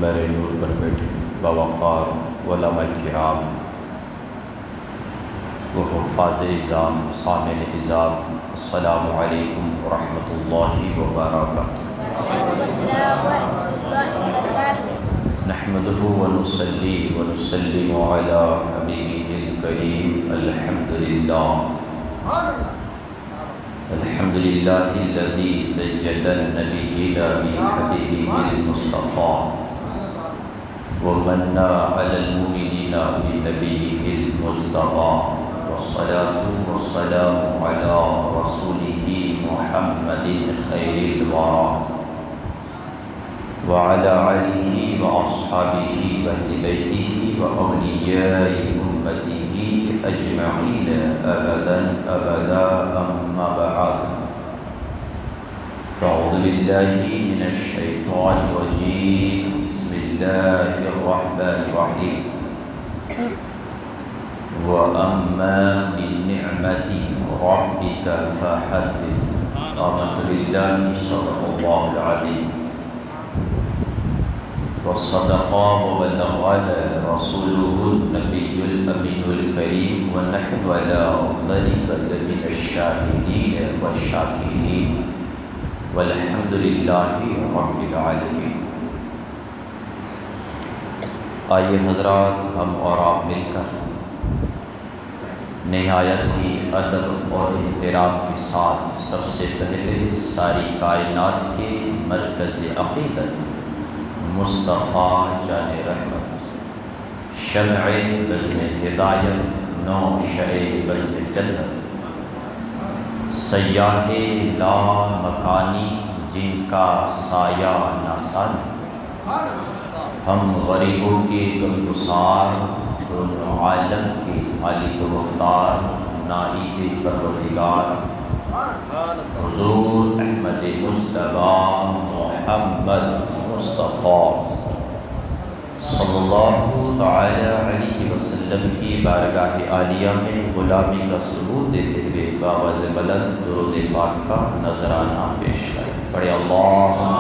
منبر نور پر بیٹھے باوقار علماء کرام و حفاظ اعظام سامعین اعظام، السلام علیکم ورحمۃ اللہ وبرکاتہ۔ نحمدہ ونصلی ونسلم علی حبیبہ الکریم، الحمد للہ الذی زید النبیین بحبیبہ المصطفیٰ ومن علی المؤمنین بنبیہ المجتبیٰ، والصلاة والسلام علی رسولہ محمد خیر الورى وعلى آلہ واصحابہ واہل بیتہ واولیاء امتہ اجمعین ابدا ابدا، اما بعد، فاعوذ باللہ من الشیطان الرجیم، بسم اللہ الرحمن الرحیم۔ وَأَمَّا بِنِعْمَةِ رَبِّكَ فَحَدِّثْ۔ آمنت باللہ صدق اللہ العظیم وصدق وبلغنا رسوله النبي الأمين الكريم، ونحن على ذلك لمن الشاهدين والشاكرين، والحمد لله رب العالمين۔ آئیے حضرات، ہم اور آپ مل کر نہایت ہی ادب اور احترام کے ساتھ سب سے پہلے ساری کائنات کے مرکز عقیدت مصطفیٰ جان رحمت، شمع بزم ہدایت، نو شع بزم جنت، سیاح لا مکانی جن کا سایہ ناسانی، ہم غریبوں کے غمگسار، دونوں عالم کے مالک و مختار، نائب پروردگار حضور احمد مجتبیٰ محمد مصطفیٰ صلی اللہ تعالی علیہ وسلم کی بارگاہ عالیہ میں غلامی کا ثبوت دیتے ہوئے باوز بلند درود پاک کا نذرانہ پیش کریں۔ پڑھے اللہم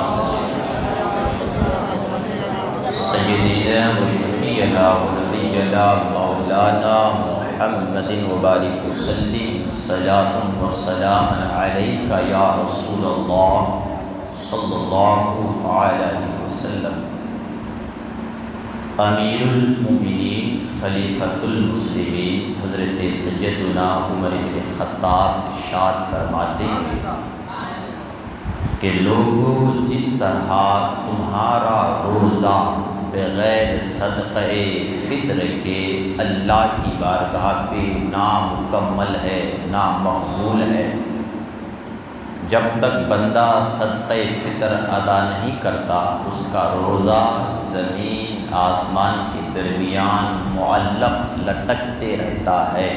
سیدنا و شفیعنا و نبینا مولانا محمد وبارک وسلم، صلاۃ و سلام علیک یا رسول اللہ صلی اللہ علیہ وسلم۔ امیر المؤمنین خلیفۃ المسلمین حضرت سیدنا عمر بن خطاب ارشاد فرماتے ہیں کہ لوگوں، جس طرح تمہارا روزہ بغیر صدقہ فطر کے اللہ کی بارگاہ پہ نامکمل ہے، نامقبول ہے، جب تک بندہ صدقہ فطر ادا نہیں کرتا اس کا روزہ زمین آسمان کے درمیان معلق لٹکتے رہتا ہے،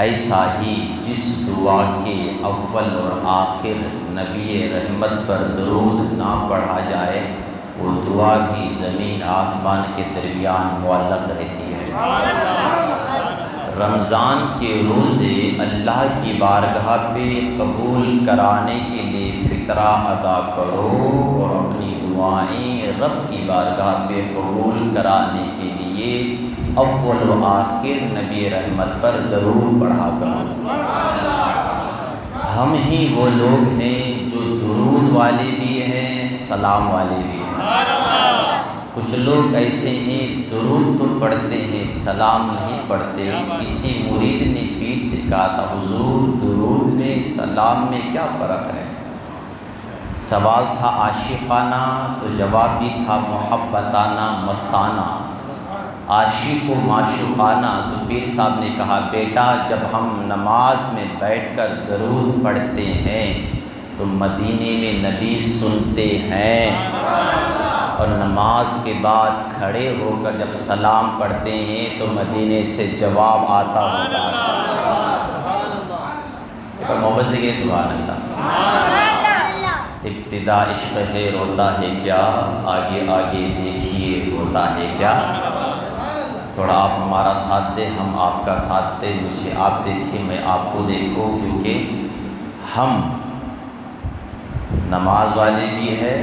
ایسا ہی جس دعا کے اول اور آخر نبی رحمت پر درود نہ پڑھا جائے وہ دعا بھی زمین آسمان کے درمیان معلق رہتی ہے۔ رمضان کے روزے اللہ کی بارگاہ پہ قبول کرانے کے لیے فطرہ ادا کرو اور اپنی دعائیں رب کی بارگاہ پہ قبول کرانے کے لیے اول و آخر نبی رحمت پر درود پڑھا کرو۔ ہم ہی وہ لوگ ہیں جو درود والے بھی ہیں، سلام والے بھی ہیں۔ کچھ لوگ ایسے ہیں درود تو پڑھتے ہیں سلام نہیں پڑھتے۔ کسی مرید نے پیر سے کہا تھا، حضور درود میں سلام میں کیا فرق ہے؟ سوال تھا عاشقانہ تو جواب بھی تھا محبتانہ مستانہ۔ عاشق و معشوقانہ تو پیر صاحب نے کہا، بیٹا جب ہم نماز میں بیٹھ کر درود پڑھتے ہیں تو مدینے میں نبی سنتے ہیں، اور نماز کے بعد کھڑے ہو کر جب سلام پڑھتے ہیں تو مدینے سے جواب آتا ہوتا ہے۔ محبت سے کہ سبحان اللہ۔ ابتدا عشق ہے روتا ہے کیا، آگے آگے دیکھیے ہوتا ہے کیا۔ تھوڑا آپ ہمارا ساتھ دیں، ہم آپ کا ساتھ دیں، مجھے آپ دیکھیں میں آپ کو دیکھوں، کیونکہ ہم نماز والے بھی ہیں،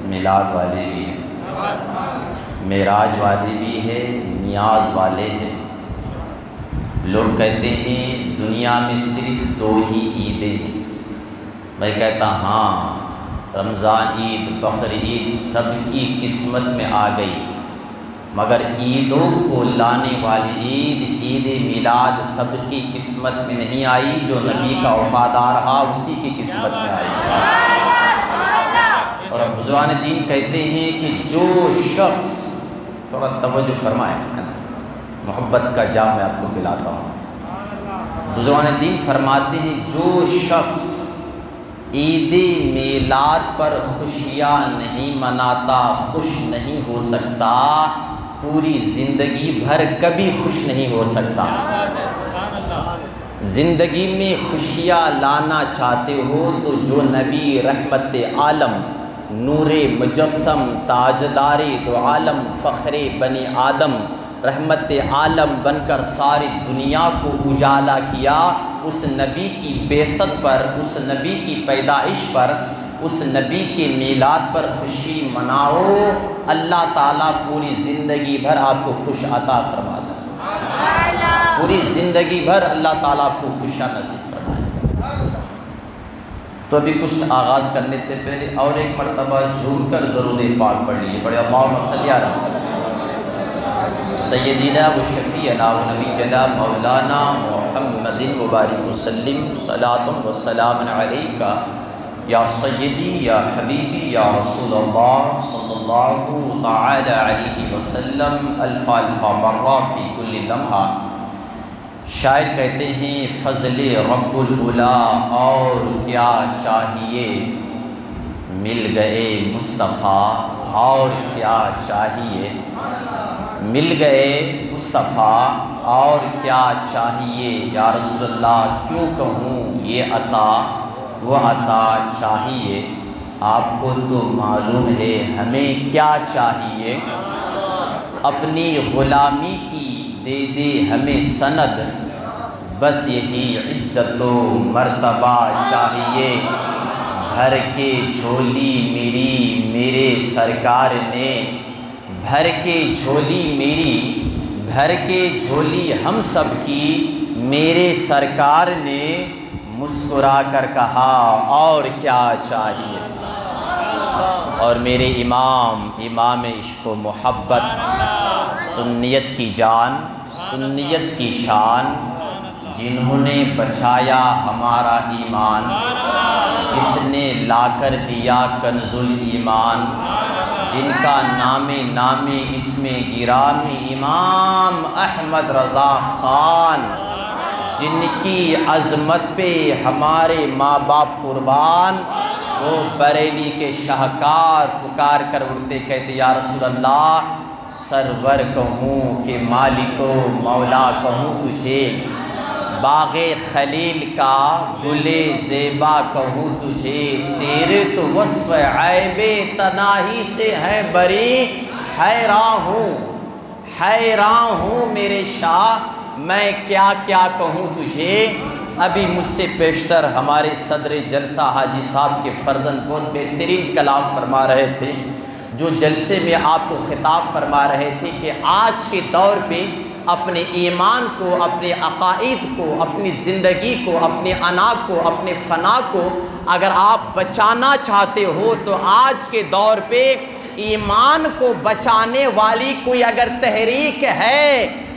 میلاد والے بھی ہیں، معراج والے بھی ہیں، نیاز والے ہیں۔ لوگ کہتے ہیں دنیا میں صرف 2 ہی عیدیں ہیں۔ میں کہتا ہاں، رمضان عید، بقر عید سب کی قسمت میں آ گئی، مگر عیدوں کو لانے والی عید، عید میلاد سب کی قسمت میں نہیں آئی۔ جو نبی کا وفادار رہا اسی کی قسمت میں آئی۔ اور اب بزرگان دین کہتے ہیں کہ جو شخص، تھوڑا توجہ فرمائیں، محبت کا جام میں آپ کو پلاتا ہوں۔ بزرگان دین فرماتے ہیں جو شخص عید میلاد پر خوشیاں نہیں مناتا، خوش نہیں ہو سکتا، پوری زندگی بھر کبھی خوش نہیں ہو سکتا۔ زندگی میں خوشیاں لانا چاہتے ہو تو جو نبی رحمت عالم، نور مجسم، تاجدار دو عالم، فخر بنی آدم، رحمت عالم بن کر ساری دنیا کو اجالا کیا، اس نبی کی بعثت پر، اس نبی کی پیدائش پر، اس نبی کے میلاد پر خوشی مناؤ، اللہ تعالیٰ پوری زندگی بھر آپ کو خوش عطا فرما دے۔ پوری زندگی بھر اللہ تعالیٰ آپ کو خوشیاں نصیب فرمائے۔ تو ابھی کچھ آغاز کرنے سے پہلے اور ایک مرتبہ جھوم کر درود پاک پڑھ لیجیے، بڑے اللہم صلی علی سیدنا و شفیعنا و نبینا مولانا محمد مبارک وسلم، صلاۃ و سلام علیکہ یا سیدی یا حبیبی یا رسول اللہ صلی اللہ تعالی علیہ وسلم، الف الف مرہ فی کل لمحہ۔ شاعر کہتے ہیں فضل رب العلا اور کیا چاہیے، مل گئے مصطفیٰ اور کیا چاہیے، مل گئے مصطفیٰ اور کیا چاہیے، یا رسول اللہ کیوں کہوں یہ عطا وہ عطا چاہیے، آپ کو تو معلوم ہے ہمیں کیا چاہیے، اپنی غلامی کی دے دے ہمیں سند، بس یہی عزت و مرتبہ چاہیے، بھر کے جھولی میری میرے سرکار نے، بھر کے جھولی میری، بھر کے جھولی ہم سب کی، میرے سرکار نے مسکرا کر کہا اور کیا چاہیے۔ اور میرے امام، امام عشق و محبت، سنیت کی جان، سنیت کی شان، جنہوں نے بچایا ہمارا ایمان، جس نے لا کر دیا کنز الایمان، جن کا نام اس میں گرامی امام احمد رضا خان، جن کی عظمت پہ ہمارے ماں باپ قربان، وہ بریلی کے شاہکار پکار کر اٹھتے کہتے یا رسول اللہ، سرور کہوں کہ مالک و مولا کہوں تجھے، باغ خلیل کا گل زیبا کہوں تجھے، تیرے تو وصف عیب تناہی سے ہے بری، حیران ہوں میرے شاہ میں کیا کیا کہوں تجھے۔ ابھی مجھ سے پیشتر ہمارے صدر جلسہ حاجی صاحب کے فرزند بہت بہترین کلام فرما رہے تھے، جو جلسے میں آپ کو خطاب فرما رہے تھے کہ آج کے دور پہ اپنے ایمان کو، اپنے عقائد کو، اپنی زندگی کو، اپنے انا کو، اپنے فنا کو اگر آپ بچانا چاہتے ہو تو آج کے دور پہ ایمان کو بچانے والی کوئی اگر تحریک ہے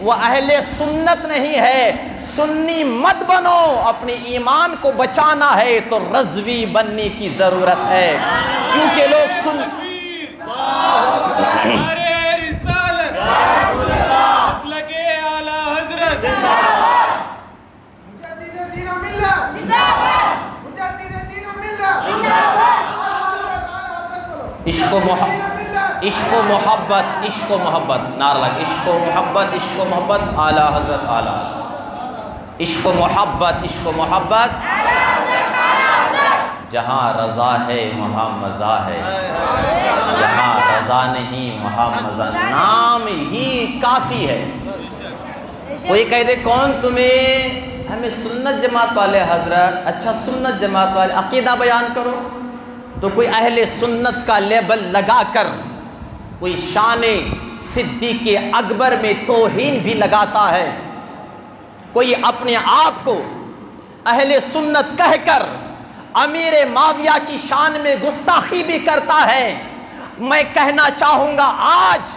وہ اہل سنت نہیں ہے۔ سنی مت بنو، اپنے ایمان کو بچانا ہے تو رضوی بننے کی ضرورت ہے، کیونکہ لوگ عشق و محبت نعرہ لگ، عشق و محبت اعلیٰ حضرت اعلیٰ، عشق و محبت جہاں رضا ہے وہاں مزہ ہے، جہاں رضا نہیں وہاں مزہ، نام ہی کافی ہے۔ کوئی کہہ دے کون تمہیں، ہمیں سنت جماعت والے حضرت، اچھا سنت جماعت والے عقیدہ بیان کرو، تو کوئی اہل سنت کا لیبل لگا کر کوئی شان صدیق اکبر میں توہین بھی لگاتا ہے، کوئی اپنے آپ کو اہل سنت کہہ کر امیر معاویہ کی شان میں گستاخی بھی کرتا ہے۔ میں کہنا چاہوں گا آج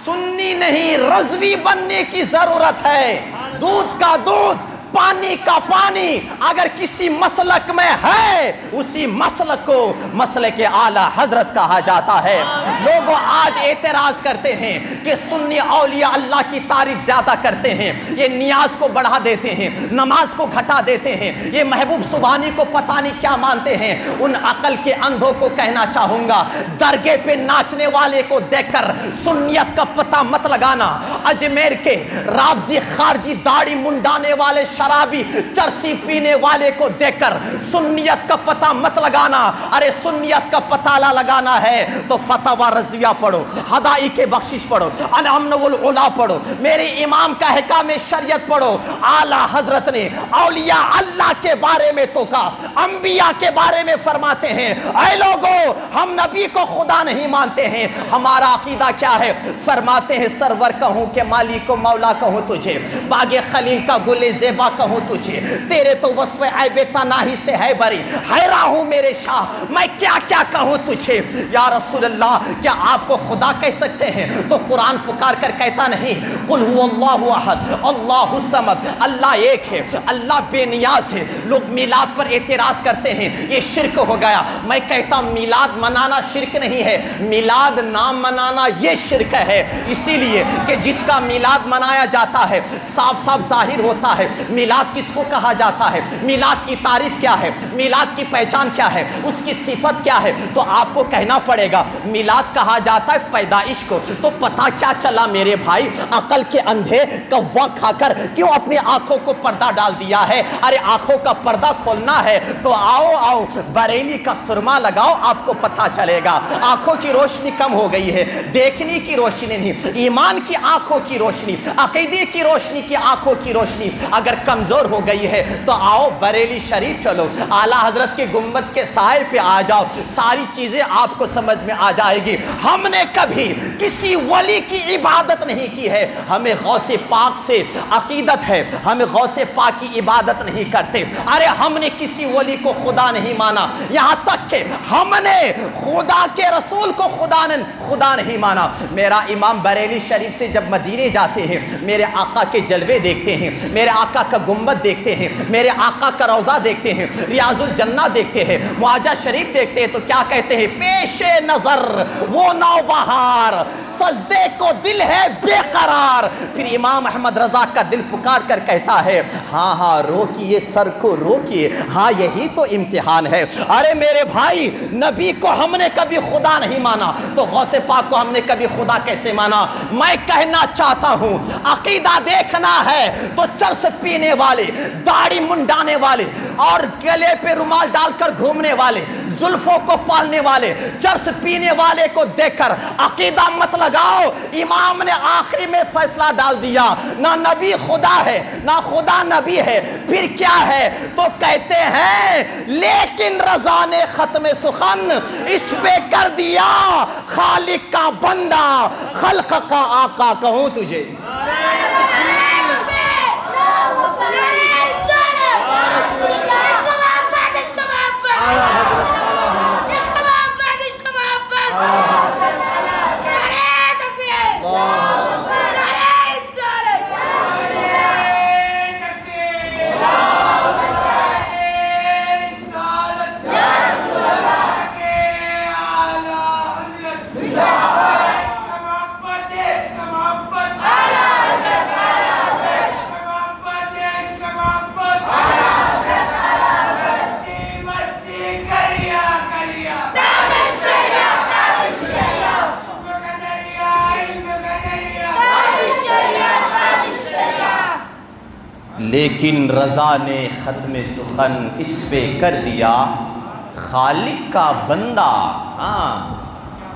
سنی نہیں رضوی بننے کی ضرورت ہے۔ دودھ کا دودھ، پانی کا پانی اگر کسی مسلک میں ہے، اسی مسلک کو مسلک اعلیٰ حضرت کہا جاتا ہے۔ لوگ آج اعتراض کرتے ہیں کہ سنی اولیاء اللہ کی تعریف زیادہ کرتے ہیں، یہ نیاز کو بڑھا دیتے ہیں، نماز کو گھٹا دیتے ہیں، یہ محبوب سبحانی کو پتہ نہیں کیا مانتے ہیں۔ ان عقل کے اندھوں کو کہنا چاہوں گا، درگاہ پہ ناچنے والے کو دیکھ کر سنیت کا پتہ مت لگانا۔ اجمیر کے رابضی خارجی داڑھی منڈانے والے شرابی چرسی پینے والے کو دیکھ کر سنیت کا پتہ مت لگانا۔ ارے سنیت کا پتہ لگانا ہے تو فتاوی رضویہ پڑھو، حدائق بخشش پڑھو، الامن والعلا پڑھو، میرے امام کا احکام شریعت پڑھو۔ اعلیٰ حضرت نے اولیاء اللہ کے بارے میں تو کہا، انبیاء کے بارے میں فرماتے ہیں اے لوگو ہم نبی کو خدا نہیں مانتے ہیں، ہمارا عقیدہ کیا ہے؟ فرماتے ہیں سرور کہوں کہ مالک و مولا کہوں تجھے، باغ خلیل کا گل زیبا کہوں تجھے، تیرے تو وصف عیب تناہی سے ہے بری، حیران ہوں میرے شاہ میں کیا کیا کہوں تجھے۔ یا رسول اللہ کیا آپ کو خدا کہہ سکتے ہیں؟ تو قرآن پکار کر کہتا نہیں قل هو اللہ احد اللہ الصمد، اللہ ایک ہے، اللہ بے نیاز ہے۔ لوگ میلاد پر اعتراض کرتے ہیں یہ شرک ہو گیا، میں کہتا ہوں میلاد منانا شرک نہیں ہے، میلاد نام منانا یہ شرک ہے۔ اسی لیے کہ جس کا میلاد منایا جاتا ہے صاف صاف ظاہر ہوتا ہے میلاد کس کو کہا جاتا ہے، میلاد کی تعریف کیا ہے، میلاد کی پہچان کیا ہے، اس کی صفت کیا ہے۔ تو آپ کو کہنا پڑے گا میلاد کہا جاتا ہے پیدائش کو، تو پتہ کیا چلا میرے بھائی؟ عقل کے اندھے کوا کھا کر کیوں اپنی آنکھوں کو پردہ ڈال دیا ہے؟ ارے آنکھوں کا پردہ کھولنا ہے تو آؤ بریلی کا سرما لگاؤ، آپ کو پتہ چلے گا۔ آنکھوں کی روشنی کم ہو گئی ہے، دیکھنے کی روشنی نہیں، ایمان کی آنکھوں کی روشنی، عقیدے کی روشنی کی آنکھوں کی روشنی اگر کمزور ہو گئی ہے تو آؤ بریلی شریف چلو، اعلیٰ حضرت کے گنبد کے سائے پہ آ جاؤ، ساری چیزیں آپ کو سمجھ میں آ جائے گی۔ ہم نے کبھی کسی ولی کی عبادت نہیں کی ہے، ہمیں غوث پاک سے عقیدت ہے، ہمیں غوث پاک کی عبادت نہیں کرتے۔ ارے ہم نے کسی ولی کو خدا نہیں مانا، یہاں تک کہ ہم نے خدا کے رسول کو خدا نہیں مانا۔ میرا امام بریلی شریف سے جب مدینے جاتے ہیں میرے آقا کے جلوے دیکھتے ہیں، میرے آقا کا گنبد دیکھتے ہیں، میرے آقا کا روضہ دیکھتے ہیں، ریاض الجنہ دیکھتے ہیں، معاجہ شریف دیکھتے ہیں، تو کیا کہتے ہیں؟ پیش نظر وہ نوبہار، سجدے کو دل ہے بے قرار۔ پھر امام احمد رضا کا دل پکار کر کہتا ہے ہاں روکیے سر کو روکیے، ہاں یہی تو امتحان ہے۔ ارے میرے بھائی نبی کو ہم نے کبھی خدا نہیں مانا تو غوث پاک کو ہم نے کبھی خدا کیسے مانا؟ میں کہنا چاہتا ہوں عقیدہ دیکھنا ہے تو چرس پینے والے، داڑھی منڈانے والے اور گلے پہ رومال ڈال کر گھومنے والے، زلفوں کو پالنے والے، چرس پینے والے کو دیکھ کر عقیدہ مت لگاؤ۔ امام نے آخری میں فیصلہ ڈال دیا، نہ نبی خدا ہے نہ خدا نبی ہے، پھر کیا ہے؟ تو کہتے ہیں لیکن رضا نے ختم سخن اس پہ کر دیا، خالق کا بندہ خلق کا آقا کہوں تجھے۔ لیکن رضا نے ختم سخن اس پہ کر دیا، خالق کا بندہ۔ ہاں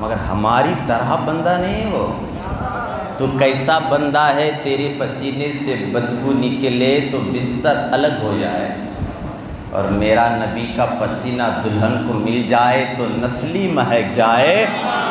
مگر ہماری طرح بندہ نہیں وہ۔ تو کیسا بندہ ہے تیرے پسینے سے بدبو نکلے تو بستر الگ ہو جائے، اور میرا نبی کا پسینہ دلہن کو مل جائے تو نسلی مہک جائے۔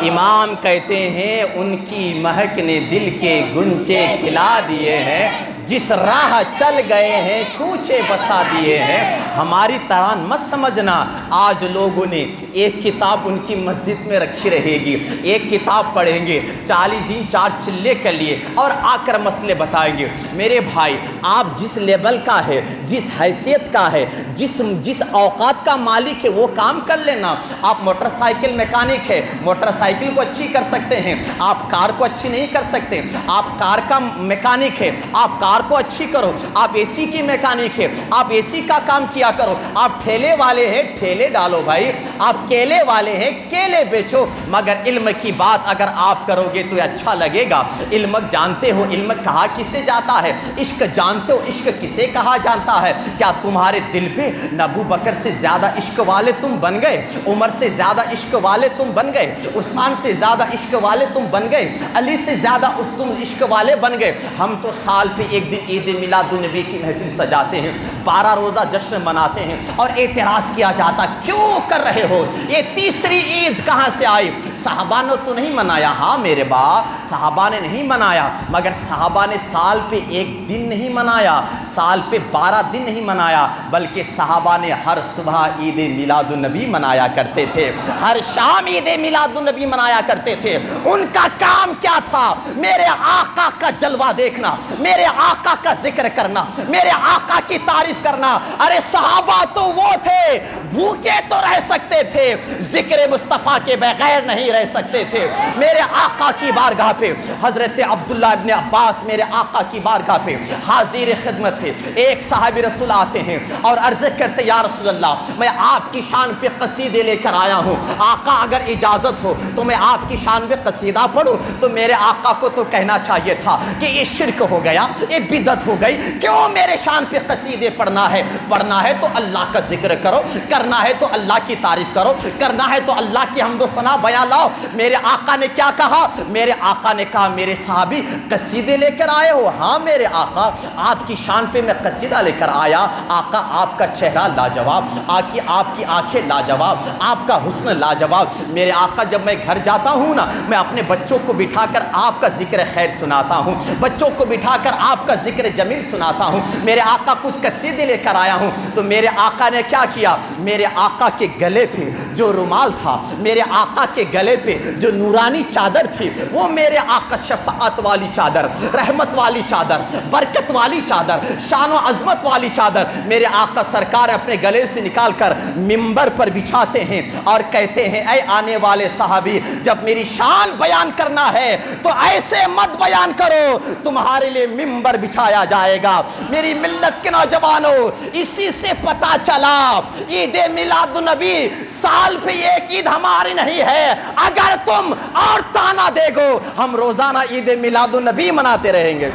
امام کہتے ہیں ان کی مہک نے دل کے گنچے کھلا دیے ہیں، جس راہ چل گئے ہیں کوچے بسا دیے ہیں۔ ہماری طرح مت سمجھنا آج لوگوں نے ایک کتاب ان کی مسجد میں رکھی رہے گی، ایک کتاب پڑھیں گے، 40 دن 4 چلے کر لیے اور آ کر مسئلے بتائیں گے۔ میرے بھائی، آپ جس لیول کا ہے، جس حیثیت کا ہے، جس اوقات کا مالک ہے وہ کام کر لینا۔ آپ موٹر سائیکل میکینک ہے، موٹر سائیکل کو اچھی کر سکتے ہیں، آپ کار کو اچھی نہیں کر سکتے۔ آپ کار کا میکینک ہے، آپ کار کو اچھی کرو۔ آپ اے سی کی میکینک ہے، آپ اے سی کا کام کیا کرو۔ آپ ٹھیلے والے ہیں، ٹھیلے ڈالو بھائی۔ آپ کیلے والے ہیں، کیلے بیچو۔ مگر علم کی بات اگر آپ کرو گے تو اچھا لگے گا۔ علم جانتے ہو علم کہا کسے جاتا ہے؟ عشق جانتے ہو عشق کسے کہا جانتا ہے؟ کیا تمہارے دل پہ ابو بکر سے زیادہ عشق والے تم بن گئے؟ عمر سے زیادہ عشق والے تم بن گئے؟ عثمان سے زیادہ عشق والے تم بن گئے؟ علی سے زیادہ تم عشق والے بن گئے؟ ہم تو سال پہ ایک دن عید میلاد النبی کی محفل سجاتے ہیں، 12 روزہ جشن مناتے ہیں، اور اعتراض کیا جاتا کیوں کر رہے ہو؟ یہ تیسری عید کہاں سے آئی؟ صحابہ نے تو نہیں منایا۔ ہاں میرے باپ، صحابہ نے نہیں منایا، مگر صحابہ نے سال پہ ایک دن نہیں منایا، سال پہ 12 دن نہیں منایا، بلکہ صحابہ نے ہر صبح عید میلاد النبی منایا کرتے تھے، ہر شام عید میلاد النبی منایا کرتے تھے۔ ان کا کام کیا تھا؟ میرے آقا کا جلوہ دیکھنا، میرے آقا کا ذکر کرنا، میرے آقا کی تعریف کرنا۔ ارے صحابہ تو وہ تھے بھوکے تو رہ سکتے تھے، ذکر مصطفیٰ کے بغیر نہیں رہ سکتے تھے۔ میرے آقا کی بارگاہ پہ حضرت عبداللہ ابن عباس میرے آقا کی بارگاہ پہ حاضر خدمت ہے۔ ایک صحابی رسول آتے ہیں اور عرض کرتے یا رسول اللہ، میں آپ کی شان پہ قصیدے لے کر آیا ہوں، آقا اگر اجازت ہو تو میں آپ کی شان پہ قصیدہ پڑھوں؟ تو میرے آقا کو تو کہنا چاہیے تھا کہ یہ شرک ہو گیا، یہ بدعت ہو گئی، کیوں میرے شان پہ قصیدے پڑھنا ہے؟ پڑھنا ہے تو اللہ کا ذکر کرو، کرنا ہے تو اللہ کی تعریف کرو، کرنا ہے تو اللہ کی حمد و ثنا بیان لاؤ۔ میرے آقا نے کیا کہا؟ میرے آقا نے کہا میرے صحابی قصیدے لے کر آئے ہو؟ ہاں میرے آقا، آپ کی شان پہ میں قصیدہ لے کر آیا۔ آقا آپ کا چہرہ لاجواب، آپ کی آنکھیں لاجواب، آپ کا حسن لاجواب۔ میرے آقا جب میں گھر جاتا ہوں نا، میں اپنے بچوں کو بٹھا کر آپ کا ذکر خیر سناتا ہوں، بچوں کو بٹھا کر آپ کا ذکر جمیل سناتا ہوں۔ میرے آقا کچھ قصیدے لے کر آیا ہوں، تو میرے آقا نے کیا کیا؟ میرے آقا کے گلے پہ جو رومال تھا، میرے آقا کے گلے پہ جو نورانی چادر تھی، وہ میرے آقا شفاعت والی چادر، رحمت والی چادر، برکت والی چادر، شان و عظمت والی چادر میرے آقا سرکار اپنے گلے سے نکال کر منبر پر بچھاتے ہیں اور کہتے ہیں اے آنے والے صحابی، جب میری شان بیان کرنا ہے تو ایسے مت بیان کرو، تمہارے لیے منبر بچھایا جائے گا۔ میری ملت کے نوجوانوں، اسی سے پتا چلا عید میلاد النبی سال پہ ایک عید ہماری نہیں ہے۔ اگر تم اور تانا دے گو، ہم روزانہ عید میلاد النبی مناتے رہیں گے۔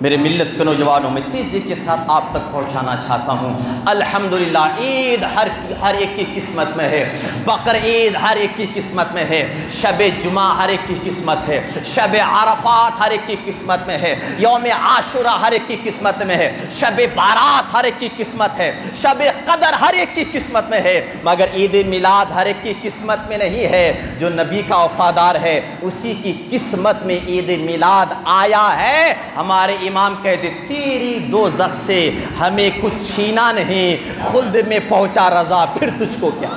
میرے ملت کے نوجوانوں، میں تیزی کے ساتھ آپ تک پہنچانا چاہتا ہوں، الحمدللہ عید ہر ایک کی قسمت میں ہے، بقر عید ہر ایک کی قسمت میں ہے، شب جمعہ ہر ایک کی قسمت ہے، شب عرفات ہر ایک کی قسمت میں ہے، یوم عاشورہ ہر ایک کی قسمت میں ہے، شب بارات ہر ایک کی قسمت ہے، شب قدر ہر ایک کی قسمت میں ہے، مگر عید میلاد ہر ایک کی قسمت میں نہیں ہے۔ جو نبی کا وفادار ہے اسی کی قسمت میں عید میلاد آیا ہے۔ ہمارے امام کہتے تیری دوزخ سے ہمیں کچھ چھینا نہیں، خلد میں پہنچا رضا پھر تجھ کو کیا۔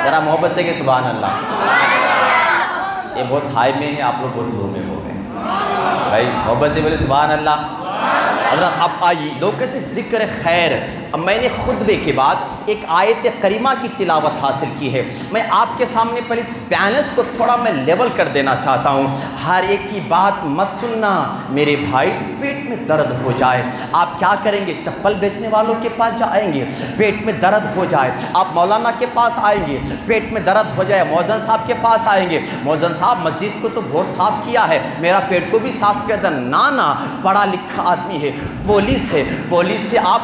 ذرا محبت سے کہ سبحان اللہ۔ یہ بہت ہائی میں ہے، آپ لوگ بہت لو میں ہو گئے بھائی، محبت سے بولے سبحان اللہ۔ حضرت اب آئیے، لوگ کہتے ذکر خیر۔ اب میں نے خطبے کے بعد ایک آیت کریمہ کی تلاوت حاصل کی ہے، میں آپ کے سامنے پہلے اس بیلنس کو تھوڑا میں لیول کر دینا چاہتا ہوں۔ ہر ایک کی بات مت سننا میرے بھائی، پیٹ میں درد ہو جائے آپ کیا کریں گے؟ چپل بیچنے والوں کے پاس جائیں گے؟ پیٹ میں درد ہو جائے آپ مولانا کے پاس آئیں گے؟ پیٹ میں درد ہو جائے مؤذن صاحب کے پاس آئیں گے؟ مؤذن صاحب مسجد کو تو بہت صاف کیا ہے، میرا پیٹ کو بھی صاف کیا تھا۔ نانا پڑھا لکھا آدمی ہے، پولیس ہے، پولیس سے آپ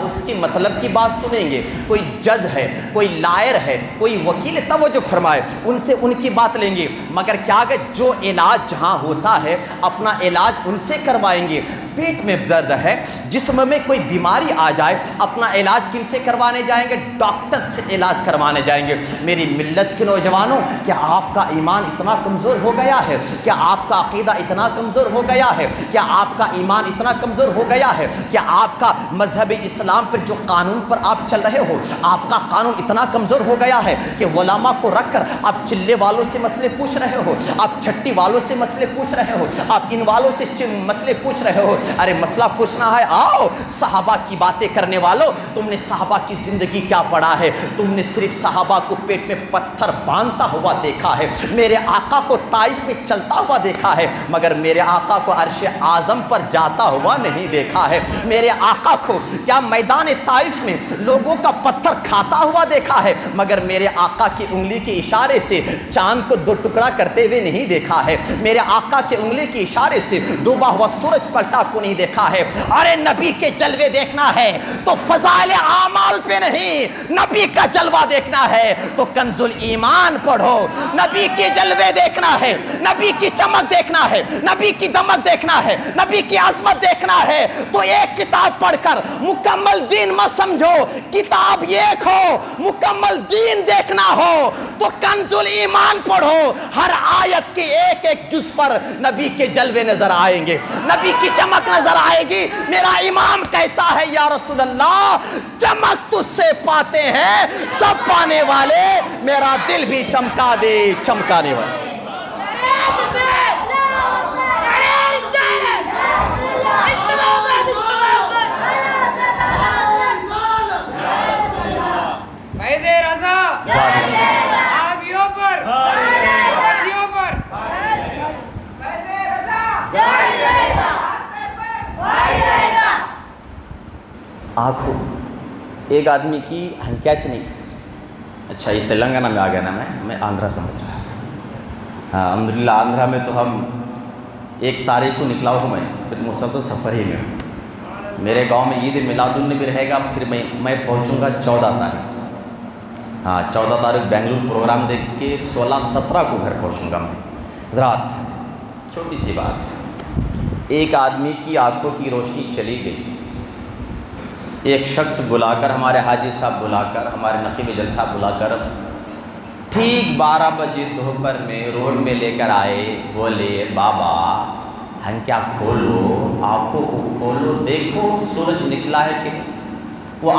اس کے مطلب کی بات سنیں گے. کوئی جج ہے, کوئی لائر ہے, کوئی وکیل, توجہ فرمائے, ان سے ان کی بات لیں گے. مگر کیا کہ جو علاج جہاں ہوتا ہے اپنا علاج ان سے کروائیں گے. پیٹ میں درد ہے, جسم میں کوئی بیماری آ جائے, اپنا علاج کن سے کروانے جائیں گے؟ ڈاکٹر سے علاج کروانے جائیں گے. میری ملت کے نوجوانوں, کیا آپ کا ایمان اتنا کمزور ہو گیا ہے؟ کیا آپ کا عقیدہ اتنا کمزور ہو گیا ہے؟ کیا آپ کا ایمان اتنا کمزور ہو گیا ہے؟ کیا آپ کا مذہب اسلام پر جو قانون پر آپ چل رہے ہو, آپ کا قانون اتنا کمزور ہو گیا ہے کہ علماء کو رکھ کر آپ چلے والوں سے مسئلے پوچھ رہے ہو, آپ چھٹی والوں سے مسئلے پوچھ رہے ہو, آپ ان والوں سے مسئلے پوچھ رہے ہو؟ ارے مسئلہ پوچھنا ہے, آؤ صحابہ کی باتیں کرنے والوں, تم نے صحابہ کی زندگی کیا پڑھا ہے؟ تم نے صرف صحابہ کو پیٹ میں پتھر باندھتا ہوا دیکھا ہے, میرے آقا کو طائف میں چلتا ہوا دیکھا ہے, مگر میرے آقا کو عرش اعظم پر جاتا ہوا نہیں دیکھا ہے. میرے آقا کو کیا میدان طائف میں لوگوں کا پتھر کھاتا ہوا دیکھا ہے, مگر میرے آقا کی انگلی کے اشارے سے چاند کو 2 ٹکڑا کرتے ہوئے نہیں دیکھا ہے. میرے آقا کے انگلی کے اشارے سے ڈوبا ہوا سورج پلٹا کو نہیں دیکھا ہے. ارے نبی کے جلوے دیکھنا ہے تو فضائل اعمال پہ نہیں, نبی کا جلوہ دیکھنا ہے تو کنز الایمان پڑھو. نبی کے جلوے دیکھنا ہے, نبی کی چمک دیکھنا ہے, نبی کی دمک دیکھنا ہے, نبی کی عظمت دیکھنا ہے تو ایک کتاب پڑھ کر مکمل دین مت سمجھو. کتاب ایک ہو, مکمل دین دیکھنا ہو تو کنز الایمان پڑھو. ہر آیت کے ایک ایک جز پر نبی کے جلوے نظر آئیں گے, نبی کی چمک نظر آئے گی. میرا امام کہتا ہے یا رسول اللہ, چمک تجھ سے پاتے ہیں سب پانے والے, میرا دل بھی چمکا دے چمکانے والے. فیض رضا آبیوں پر ندیوں پر آنکھوں ایک آدمی کی ہنکیچ نہیں. اچھا یہ تلنگانہ میں آ گیا نا, میں آندھرا سمجھ رہا تھا. ہاں الحمدللہ آندھرا میں تو ہم 1 تاریخ کو نکلا ہوں, میں مسلسل سفر ہی میں ہوں. میرے گاؤں میں عید میلاد النبی رہے گا, پھر میں پہنچوں گا 14 تاریخ. ہاں 14 تاریخ بنگلور پروگرام دیکھ کے 16-17 کو گھر پہنچوں گا میں. حضرات چھوٹی سی بات, ایک آدمی کی آنکھوں کی روشنی چلی گئی. ایک شخص بلا کر, ہمارے حاجی صاحب بلا کر, ہمارے نقیب جلسہ بلا کر ٹھیک 12 بجے دوپہر میں روڈ میں لے کر آئے. بولے بابا ہنکیا کھولو, آنکھوں کو کھولو, دیکھو سورج نکلا ہے کہ. وہ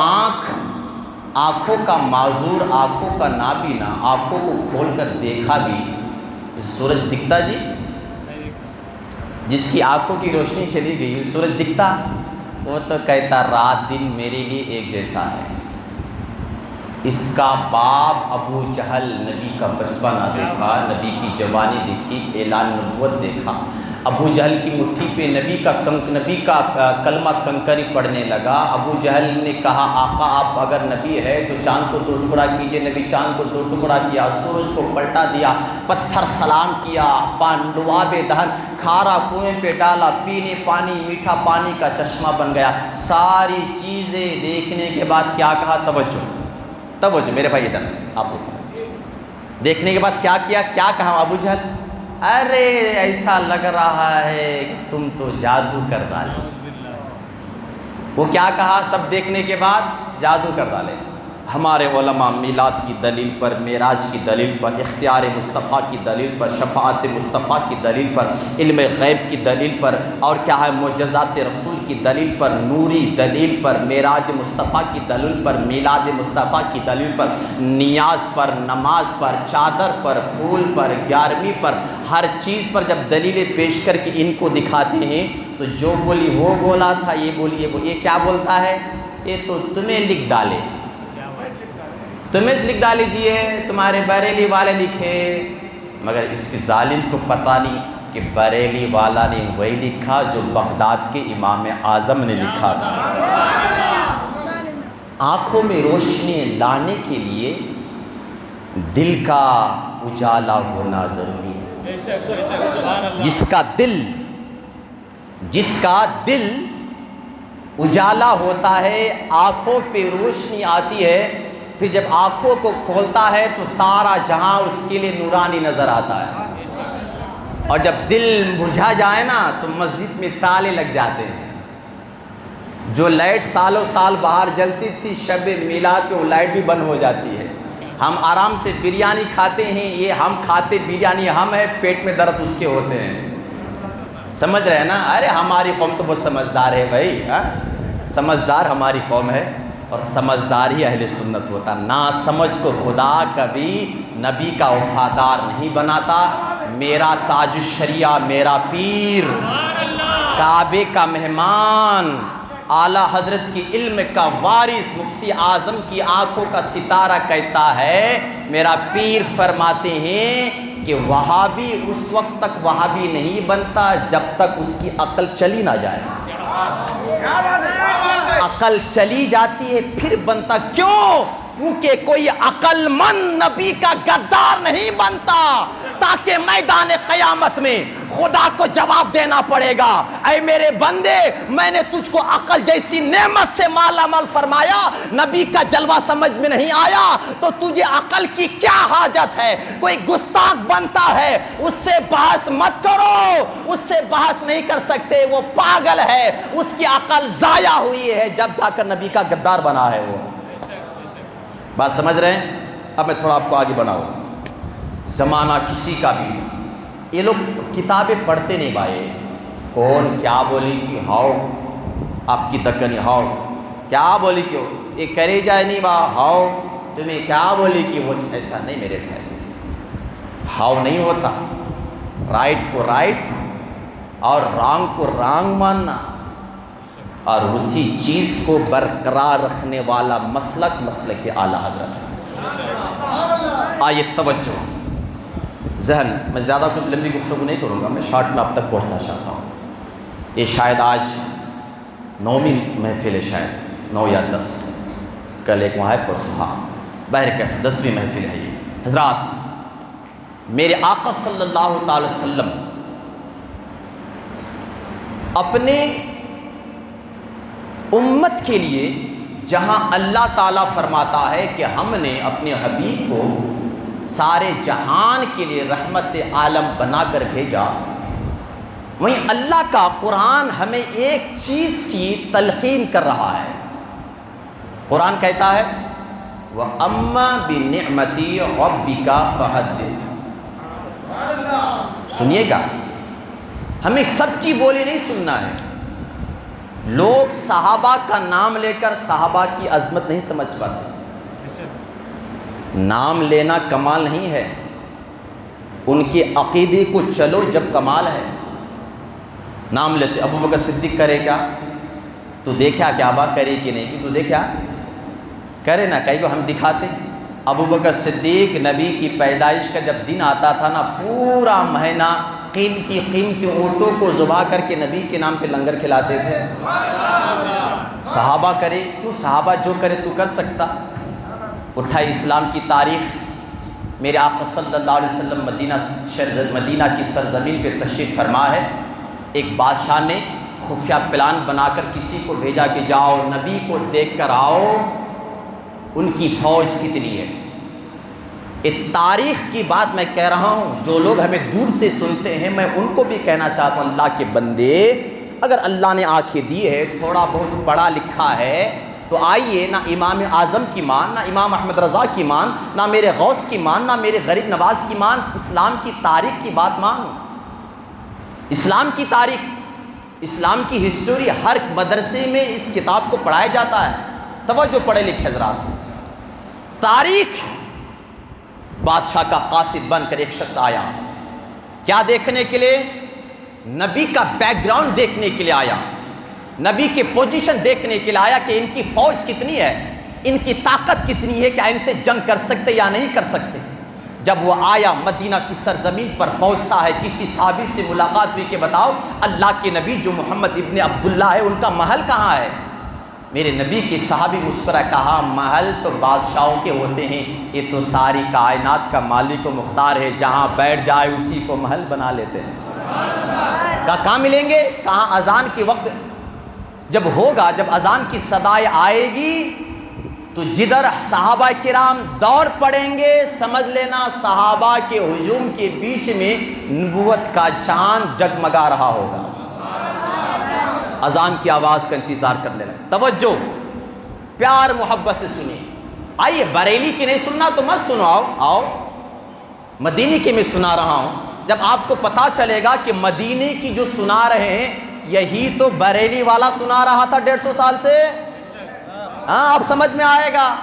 آنکھوں کا معذور, آنکھوں کا نابینا, آنکھوں کو کھول کر دیکھا بھی سورج دکھتا جی؟ جس کی آنکھوں کی روشنی چلی گئی سورج دکھتا؟ وہ تو کہتا رات دن میرے لیے ایک جیسا ہے. اس کا باپ ابو جہل نبی کا بچپنا دیکھا, نبی کی جوانی دیکھی, اعلان نبوت دیکھا. ابو جہل کی مٹھی پہ نبی کا کلمہ کنکری پڑھنے لگا. ابو جہل نے کہا آقا آپ اگر نبی ہے تو چاند کو 2 ٹکڑا کیجئے. نبی چاند کو 2 ٹکڑا کیا, سورج کو پلٹا دیا, پتھر سلام کیا, لعاب دہن کھارا کنویں پہ ڈالا, پینے پانی میٹھا پانی کا چشمہ بن گیا. ساری چیزیں دیکھنے کے بعد کیا کہا؟ توجہ میرے بھائی ادھر آپ اتر. دیکھنے کے بعد کیا کہا ابو جہل؟ ارے ایسا لگ رہا ہے کہ تم تو جادو کر ڈالے. وہ کیا کہا سب دیکھنے کے بعد؟ جادو کر ڈالے. ہمارے علماء میلاد کی دلیل پر, معراج کی دلیل پر, اختیار مصطفیٰ کی دلیل پر, شفاعت مصطفیٰ کی دلیل پر, علم غیب کی دلیل پر, اور کیا ہے معجزات رسول کی دلیل پر, نوری دلیل پر, معراج مصطفیٰ کی دلیل پر, میلاد مصطفیٰ کی دلیل پر, نیاز پر, نماز پر, چادر پر, پھول پر, 11ویں پر, ہر چیز پر جب دلیلیں پیش کر کے ان کو دکھاتے ہیں تو جو بولی وہ بولا تھا, یہ بولی یہ بولی, یہ کیا بولتا ہے؟ یہ تو تمہیں لکھ ڈالے, تمہیں لکھ ڈالیجئے, تمہارے بریلی والے لکھے. مگر اس کے ظالم کو پتہ نہیں کہ بریلی والا نے وہی لکھا جو بغداد کے امام اعظم نے لکھا تھا. آنکھوں میں روشنی لانے کے لیے دل کا اجالا ہونا ضروری ہے. جس کا دل اجالا ہوتا ہے، آنکھوں پہ روشنی آتی ہے، پھر جب آنکھوں کو کھولتا ہے تو سارا جہاں اس کے لیے نورانی نظر آتا ہے، اور جب دل مرجھا جائے نا تو مسجد میں تالے لگ جاتے ہیں۔ جو لائٹ سالوں سال باہر جلتی تھی، شب میلاد پہ وہ لائٹ بھی بند ہو جاتی ہے۔ ہم آرام سے بریانی کھاتے ہیں، یہ ہم کھاتے بریانی ہم ہے، پیٹ میں درد اس کے ہوتے ہیں۔ سمجھ رہے ہیں نا؟ ارے ہماری قوم تو بہت سمجھدار ہے بھائی، سمجھدار ہماری قوم ہے، اور سمجھدار ہی اہل سنت ہوتا۔ نا سمجھ کو خدا کبھی نبی کا وفادار نہیں بناتا۔ میرا تاج الشریعہ، میرا پیر، کعبے کا مہمان، اعلیٰ حضرت کی علم کا وارث، مفتی اعظم کی آنکھوں کا ستارہ کہتا ہے، میرا پیر فرماتے ہیں کہ وہابی اس وقت تک وہابی نہیں بنتا جب تک اس کی عقل چلی نہ جائے۔ عقل چلی جاتی ہے پھر بنتا۔ کیوں؟ کیونکہ کوئی عقل مند نبی کا غدار نہیں بنتا، تاکہ میدان قیامت میں خدا کو جواب دینا پڑے گا، اے میرے بندے، میں نے تجھ کو عقل جیسی نعمت سے مالا مال فرمایا، نبی کا جلوہ سمجھ میں نہیں آیا تو تجھے عقل کی کیا حاجت ہے؟ کوئی گستاخ بنتا ہے اس سے بحث مت کرو، اس سے بحث نہیں کر سکتے، وہ پاگل ہے، اس کی عقل ضائع ہوئی ہے، جب جا کر نبی کا غدار بنا ہے وہ۔ بات سمجھ رہے ہیں؟ اب میں تھوڑا آپ کو آگے بڑھاؤں۔ زمانہ کسی کا بھی، یہ لوگ کتابیں پڑھتے نہیں بھائی، کون کیا بولی کہ ہاؤ آپ کی دکنی، ہاؤ کیا بولی کیوں یہ کرے جائے نہیں با، ہاؤ تمہیں کیا بولی کہ وہ ایسا نہیں میرے بھائی، ہاؤ نہیں ہوتا۔ رائٹ کو رائٹ اور رانگ کو رانگ ماننا، اور اسی چیز کو برقرار رکھنے والا مسلک اعلیٰ حضرت ہے۔ آئیے توجہ ذہن، میں زیادہ کچھ لمبی گفتگو نہیں کروں گا، میں شارٹ میں اب تک پہنچنا چاہتا ہوں۔ یہ شاید آج 9ویں محفل ہے، شاید 9 یا 10، کل ایک وہاں ہے، پرسوں ہاں، بہرکیف 10ویں محفل ہے یہ۔ حضرات، میرے آقا صلی اللہ تعالی وسلم اپنے امت کے لیے، جہاں اللہ تعالیٰ فرماتا ہے کہ ہم نے اپنے حبیب کو سارے جہان کے لیے رحمت عالم بنا کر بھیجا، وہیں اللہ کا قرآن ہمیں ایک چیز کی تلقین کر رہا ہے۔ قرآن کہتا ہے وَأَمَّا بِنِعْمَتِ رَبِّكَ فَحَدِّثْ۔ سنیے گا، ہمیں سب کی بولی نہیں سننا ہے۔ لوگ صحابہ کا نام لے کر صحابہ کی عظمت نہیں سمجھ پاتے۔ نام لینا کمال نہیں ہے، ان کے عقیدے کو چلو جب کمال ہے۔ نام لیتے ابو بکر صدیق کرے کیا تو دیکھا، کیا بات کرے کہ نہیں تو دیکھا کرے نا، کہیں کو ہم دکھاتے۔ ابو بکر صدیق نبی کی پیدائش کا جب دن آتا تھا نا، پورا مہینہ قیمتی اونٹوں کو ذبح کر کے نبی کے نام پہ لنگر کھلاتے تھے۔ صحابہ کرے کیوں؟ صحابہ جو کرے تو کر سکتا۔ اٹھائی اسلام کی تاریخ، میرے آقا صلی اللہ علیہ وسلم مدینہ کی سرزمین پہ تشریف فرما ہے۔ ایک بادشاہ نے خفیہ پلان بنا کر کسی کو بھیجا کہ جاؤ نبی کو دیکھ کر آؤ، ان کی فوج کتنی ہے۔ ایک تاریخ کی بات میں کہہ رہا ہوں، جو لوگ ہمیں دور سے سنتے ہیں، میں ان کو بھی کہنا چاہتا ہوں، اللہ کے بندے، اگر اللہ نے آنکھیں دی ہے، تھوڑا بہت پڑھا لکھا ہے، تو آئیے نہ امام اعظم کی مان، نہ امام احمد رضا کی مان، نہ میرے غوث کی مان، نہ میرے غریب نواز کی مان، اسلام کی تاریخ کی بات مان۔ اسلام کی تاریخ، اسلام کی ہسٹوری ہر مدرسے میں اس کتاب کو پڑھایا جاتا ہے۔ توجہ پڑھے لکھے حضرات، تاریخ۔ بادشاہ کا قاصد بن کر ایک شخص آیا، کیا دیکھنے کے لیے؟ نبی کا بیک گراؤنڈ دیکھنے کے لیے آیا، نبی کے پوزیشن دیکھنے کے لیے آیا کہ ان کی فوج کتنی ہے، ان کی طاقت کتنی ہے، کیا ان سے جنگ کر سکتے یا نہیں کر سکتے۔ جب وہ آیا، مدینہ کی سرزمین پر پہنچتا ہے، کسی صحابی سے ملاقات ہوئی کہ بتاؤ اللہ کے نبی جو محمد ابن عبداللہ ہے، ان کا محل کہاں ہے؟ میرے نبی کے صحابی مسکرا کہا، محل تو بادشاہوں کے ہوتے ہیں، یہ تو ساری کائنات کا مالک و مختار ہے، جہاں بیٹھ جائے اسی کو محل بنا لیتے ہیں۔ کہاں ملیں گے؟ کہاں اذان کے وقت جب ہوگا، جب اذان کی صدائے آئے گی تو جدھر صحابہ کرام دوڑ پڑیں گے سمجھ لینا صحابہ کے ہجوم کے بیچ میں نبوت کا چاند جگمگا رہا ہوگا۔ اذان کی آواز کا انتظار کرنے لگے۔ توجہ، پیار محبت سے سنیے۔ آئیے، بریلی کی نہیں سننا تو مت سنو، آؤ مدینی کی میں سنا رہا ہوں۔ جب آپ کو پتا چلے گا کہ مدینی کی جو سنا رہے ہیں یہی تو بریلی والا سنا رہا تھا 150 سال سے، ہاں آپ سمجھ میں آئے گا۔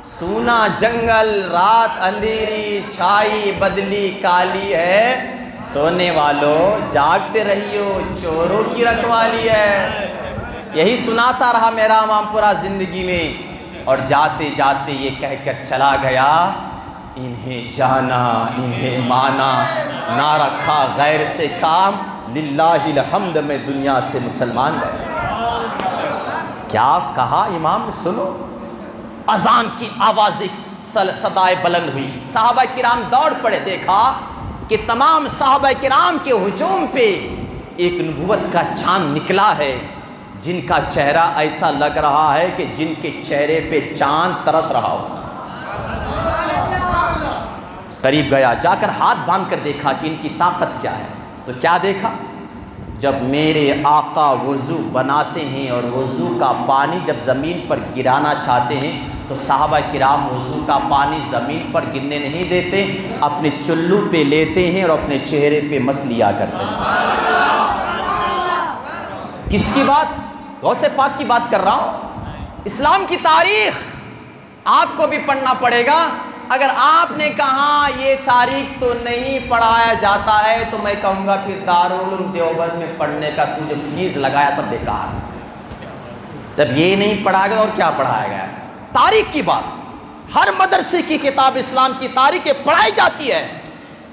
سونا جنگل رات اندھیری چھائی بدلی کالی ہے، سونے والوں جاگتے رہیو چوروں کی رکھوالی ہے۔ یہی سناتا رہا میرا امام پورا زندگی میں، اور جاتے جاتے یہ کہہ کر چلا گیا، انہیں جانا انہیں مانا، نہ رکھا غیر سے کام، للہ الحمد میں دنیا سے مسلمان گئے۔ کیا کہا امام؟ سنو، اذان کی آوازیں صدائے بلند ہوئی، صحابہ کرام دوڑ پڑے، دیکھا کہ تمام صحابہ کرام کے ہجوم پہ ایک نبوت کا چاند نکلا ہے، جن کا چہرہ ایسا لگ رہا ہے کہ جن کے چہرے پہ چاند ترس رہا ہو۔ قریب گیا، جا کر ہاتھ باندھ کر دیکھا کہ ان کی طاقت کیا ہے، تو کیا دیکھا؟ جب میرے آقا وضو بناتے ہیں اور وضو کا پانی جب زمین پر گرانا چاہتے ہیں تو صحابہ کرام وضو کا پانی زمین پر گرنے نہیں دیتے، اپنے چلو پہ لیتے ہیں اور اپنے چہرے پہ مس لیا کرتے ہیں۔ کس کی بات؟ غوث پاک کی بات کر رہا ہوں۔ اسلام کی تاریخ آپ کو بھی پڑھنا پڑے گا۔ اگر آپ نے کہا یہ تاریخ تو نہیں پڑھایا جاتا ہے تو میں کہوں گا پھر دارالعلوم دیوبند میں پڑھنے کا تو جو فیس لگایا سب بیکار۔ جب یہ نہیں پڑھایا گیا اور کیا پڑھایا گیا؟ تاریخ کی بات، ہر مدرسے کی کتاب اسلام کی تاریخ پڑھائی جاتی ہے۔